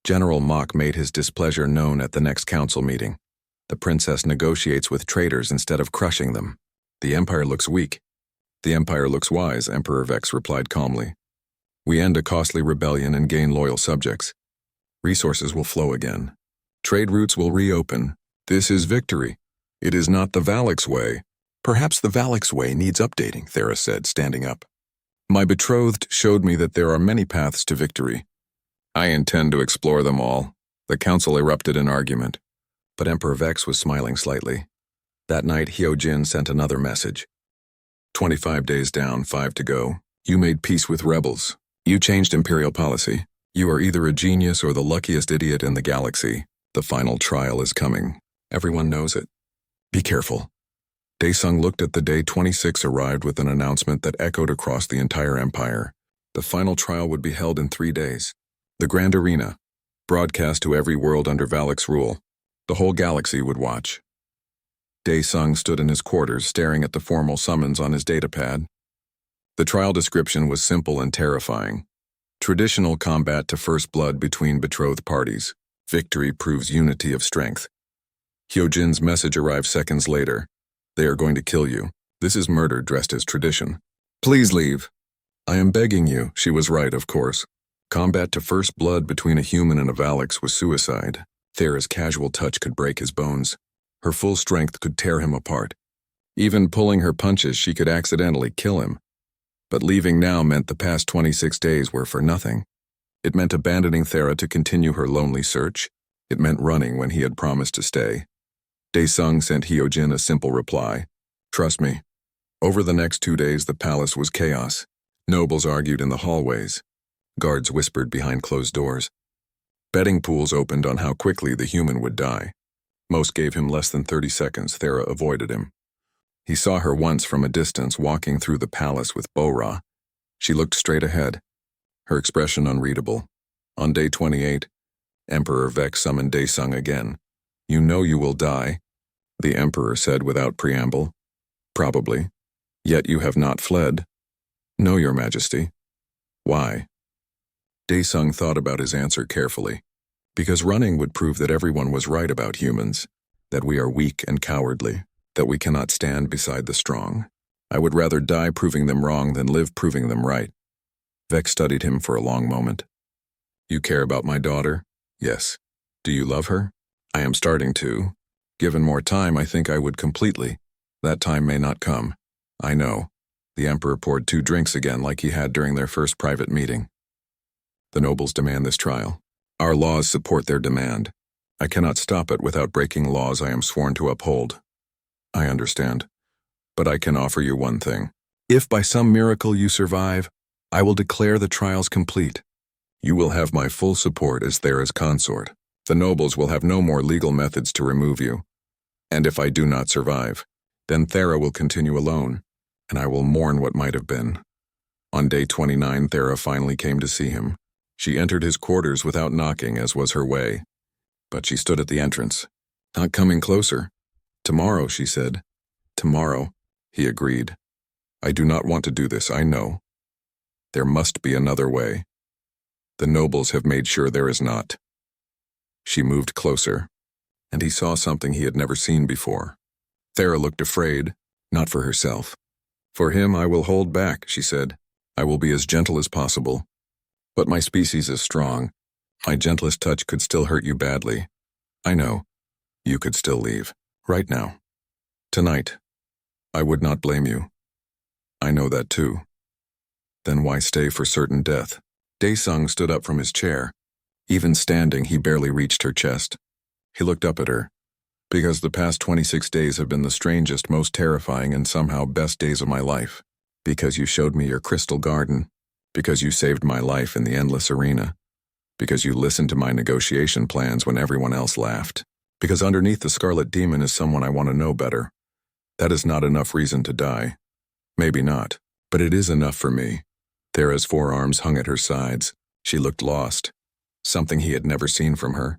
General Mok made his displeasure known at the next council meeting. The princess negotiates with traitors instead of crushing them. The Empire looks weak. The Empire looks wise, Emperor Vex replied calmly. We end a costly rebellion and gain loyal subjects. Resources will flow again. Trade routes will reopen. This is victory. It is not the Valix way. Perhaps the Valix way needs updating, Thera said, standing up. My betrothed showed me that there are many paths to victory. I intend to explore them all. The council erupted in argument, but Emperor Vex was smiling slightly. That night, Hyojin sent another message. 25 days down, 5 to go. You made peace with rebels. You changed imperial policy. You are either a genius or the luckiest idiot in the galaxy. The final trial is coming. Everyone knows it. Be careful. Dae Sung looked at the day 26 arrived with an announcement that echoed across the entire empire. The final trial would be held in 3 days. The Grand Arena, broadcast to every world under Valix rule. The whole galaxy would watch. Dae Sung stood in his quarters staring at the formal summons on his datapad. The trial description was simple and terrifying. Traditional combat to first blood between betrothed parties. Victory proves unity of strength. Hyojin's message arrived seconds later. They are going to kill you. This is murder dressed as tradition. Please leave. I am begging you. She was right, of course. Combat to first blood between a human and a Valix was suicide. Thera's casual touch could break his bones. Her full strength could tear him apart. Even pulling her punches, she could accidentally kill him. But leaving now meant the past 26 days were for nothing. It meant abandoning Thera to continue her lonely search. It meant running when he had promised to stay. Dae Sung sent Hyojin a simple reply. Trust me. Over the next 2 days, the palace was chaos. Nobles argued in the hallways. Guards whispered behind closed doors. Betting pools opened on how quickly the human would die. Most gave him less than 30 seconds. Thera avoided him. He saw her once from a distance walking through the palace with Bo-Ra. She looked straight ahead, her expression unreadable. On day 28, Emperor Vex summoned Dae Sung again. You know you will die, the Emperor said without preamble. Probably. Yet you have not fled. No, Your Majesty. Why? Dae Sung thought about his answer carefully. Because running would prove that everyone was right about humans, that we are weak and cowardly, that we cannot stand beside the strong. I would rather die proving them wrong than live proving them right. Vex studied him for a long moment. You care about my daughter? Yes. Do you love her? I am starting to. Given more time, I think I would completely. That time may not come. I know. The Emperor poured 2 drinks again like he had during their first private meeting. The nobles demand this trial. Our laws support their demand. I cannot stop it without breaking laws I am sworn to uphold. I understand. But I can offer you one thing. If by some miracle you survive, I will declare the trials complete. You will have my full support as Thera's consort. The nobles will have no more legal methods to remove you. And if I do not survive, then Thera will continue alone, and I will mourn what might have been. On day 29, Thera finally came to see him. She entered his quarters without knocking, as was her way. But she stood at the entrance, not coming closer. Tomorrow, she said. Tomorrow, he agreed. I do not want to do this, I know. There must be another way. The nobles have made sure there is not. She moved closer, and he saw something he had never seen before. Thera looked afraid, not for herself. For him, I will hold back, she said. I will be as gentle as possible. But my species is strong. My gentlest touch could still hurt you badly. I know. You could still leave. Right now. Tonight. I would not blame you. I know that too. Then why stay for certain death? Daesung stood up from his chair. Even standing, he barely reached her chest. He looked up at her. Because the past 26 days have been the strangest, most terrifying, and somehow best days of my life. Because you showed me your crystal garden. Because you saved my life in the endless arena. Because you listened to my negotiation plans when everyone else laughed. Because underneath the Scarlet Demon is someone I want to know better. That is not enough reason to die. Maybe not, but it is enough for me. Thera's forearms hung at her sides. She looked lost. Something he had never seen from her.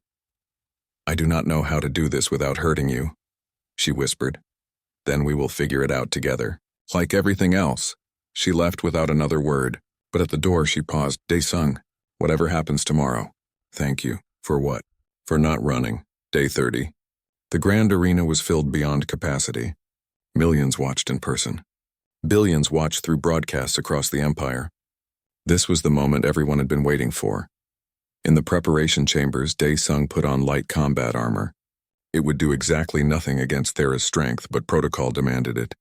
I do not know how to do this without hurting you, she whispered. Then we will figure it out together. Like everything else. She left without another word, but at the door she paused. Daesung, whatever happens tomorrow. Thank you. For what? For not running. Day 30. The grand arena was filled beyond capacity. Millions watched in person. Billions watched through broadcasts across the empire. This was the moment everyone had been waiting for. In the preparation chambers, Daesung put on light combat armor. It would do exactly nothing against Thera's strength, but protocol demanded it.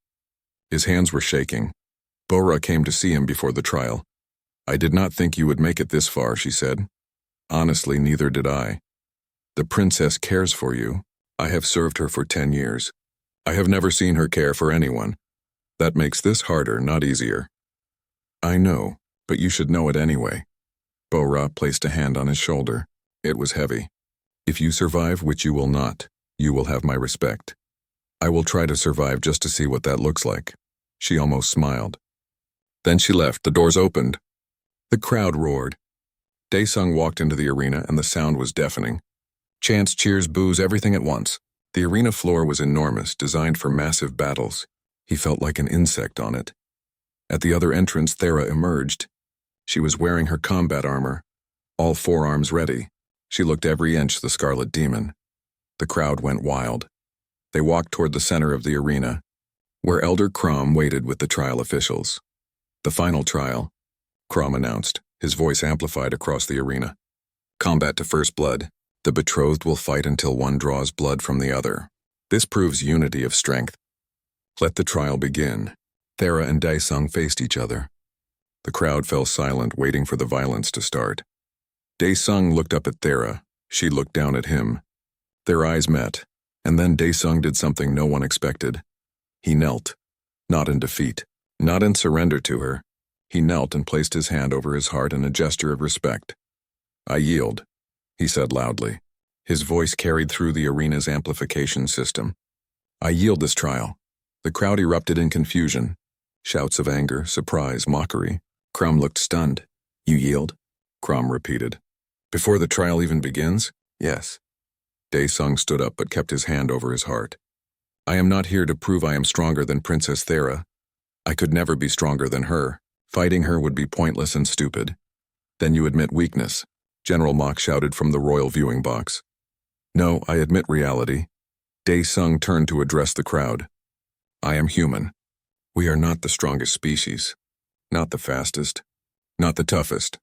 His hands were shaking. Bora came to see him before the trial. I did not think you would make it this far, she said. Honestly, neither did I. The princess cares for you. I have served her for 10 years. I have never seen her care for anyone. That makes this harder, not easier. I know, but you should know it anyway. Bora placed a hand on his shoulder. It was heavy. If you survive, which you will not, you will have my respect. I will try to survive just to see what that looks like. She almost smiled. Then she left. The doors opened. The crowd roared. Daesung walked into the arena and the sound was deafening. Chants, cheers, boos, everything at once. The arena floor was enormous, designed for massive battles. He felt like an insect on it. At the other entrance, Thera emerged. She was wearing her combat armor, all forearms ready. She looked every inch the Scarlet Demon. The crowd went wild. They walked toward the center of the arena, where Elder Crom waited with the trial officials. The final trial, Crom announced, his voice amplified across the arena. Combat to first blood. The betrothed will fight until one draws blood from the other. This proves unity of strength. Let the trial begin. Thera and Daesung faced each other. The crowd fell silent, waiting for the violence to start. Daesung looked up at Thera. She looked down at him. Their eyes met, and then Daesung did something no one expected. He knelt, not in defeat, not in surrender to her. He knelt and placed his hand over his heart in a gesture of respect. I yield, he said loudly. His voice carried through the arena's amplification system. I yield this trial. The crowd erupted in confusion. Shouts of anger, surprise, mockery. Crom looked stunned. You yield? Crom repeated. Before the trial even begins? Yes. Daesung stood up but kept his hand over his heart. I am not here to prove I am stronger than Princess Thera. I could never be stronger than her. Fighting her would be pointless and stupid. Then you admit weakness, General Mok shouted from the royal viewing box. No, I admit reality. Daesung turned to address the crowd. I am human. We are not the strongest species, not the fastest, not the toughest,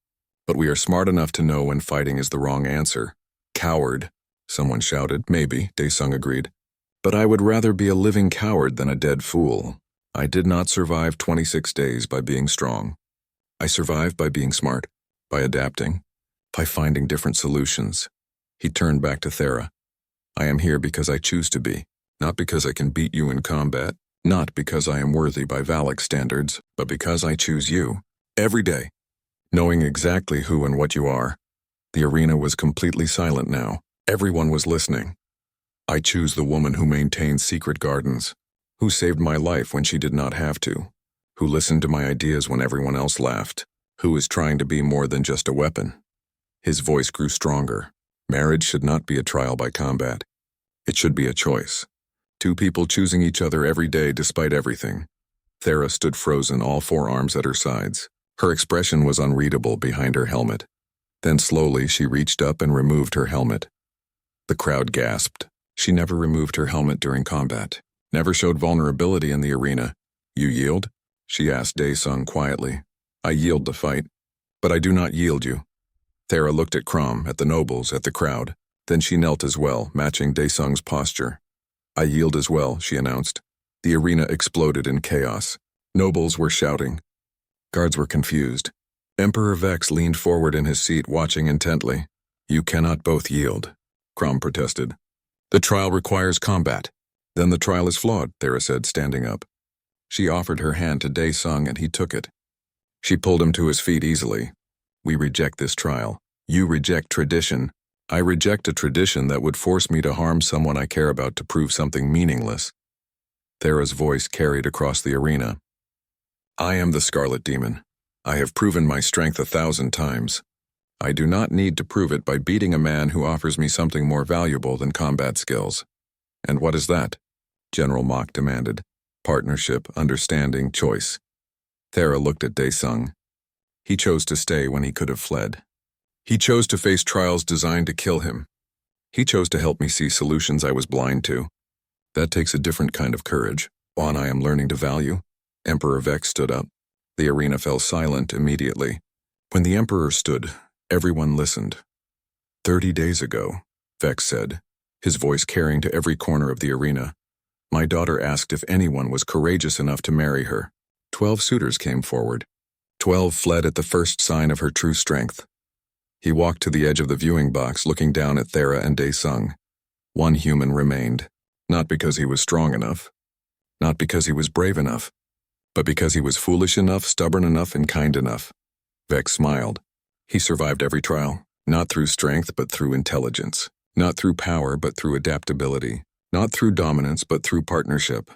but we are smart enough to know when fighting is the wrong answer. Coward, someone shouted. Maybe, Daesung agreed. But I would rather be a living coward than a dead fool. I did not survive 26 days by being strong. I survived by being smart, by adapting, by finding different solutions. He turned back to Thera. I am here because I choose to be, not because I can beat you in combat, not because I am worthy by Valak standards, but because I choose you, every day, knowing exactly who and what you are. The arena was completely silent now. Everyone was listening. I choose the woman who maintains secret gardens, who saved my life when she did not have to, who listened to my ideas when everyone else laughed, who is trying to be more than just a weapon. His voice grew stronger. Marriage should not be a trial by combat. It should be a choice. Two people choosing each other every day despite everything. Thera stood frozen, all forearms at her sides. Her expression was unreadable behind her helmet. Then slowly she reached up and removed her helmet. The crowd gasped. She never removed her helmet during combat. Never showed vulnerability in the arena. You yield? She asked Dae-sung quietly. I yield to fight. But I do not yield you. Thera looked at Crom, at the nobles, at the crowd. Then she knelt as well, matching Dae-sung's posture. I yield as well, she announced. The arena exploded in chaos. Nobles were shouting. Guards were confused. Emperor Vex leaned forward in his seat, watching intently. You cannot both yield, Crom protested. The trial requires combat. Then the trial is flawed, Thera said, standing up. She offered her hand to Dae-sung and he took it. She pulled him to his feet easily. We reject this trial. You reject tradition. I reject a tradition that would force me to harm someone I care about to prove something meaningless. Thera's voice carried across the arena. I am the Scarlet Demon. I have proven my strength 1,000 times. I do not need to prove it by beating a man who offers me something more valuable than combat skills. And what is that? General Mach demanded. Partnership, understanding, choice. Thera looked at Dae-sung. He chose to stay when he could have fled. He chose to face trials designed to kill him. He chose to help me see solutions I was blind to. That takes a different kind of courage, one I am learning to value. Emperor Vex stood up. The arena fell silent immediately. When the Emperor stood, everyone listened. 30 days ago, Vex said, his voice carrying to every corner of the arena. My daughter asked if anyone was courageous enough to marry her. 12 suitors came forward. 12 fled at the first sign of her true strength. He walked to the edge of the viewing box, looking down at Thera and Dae-sung. One human remained, not because he was strong enough, not because he was brave enough, but because he was foolish enough, stubborn enough, and kind enough. Vex smiled. He survived every trial, not through strength but through intelligence, not through power but through adaptability, not through dominance but through partnership.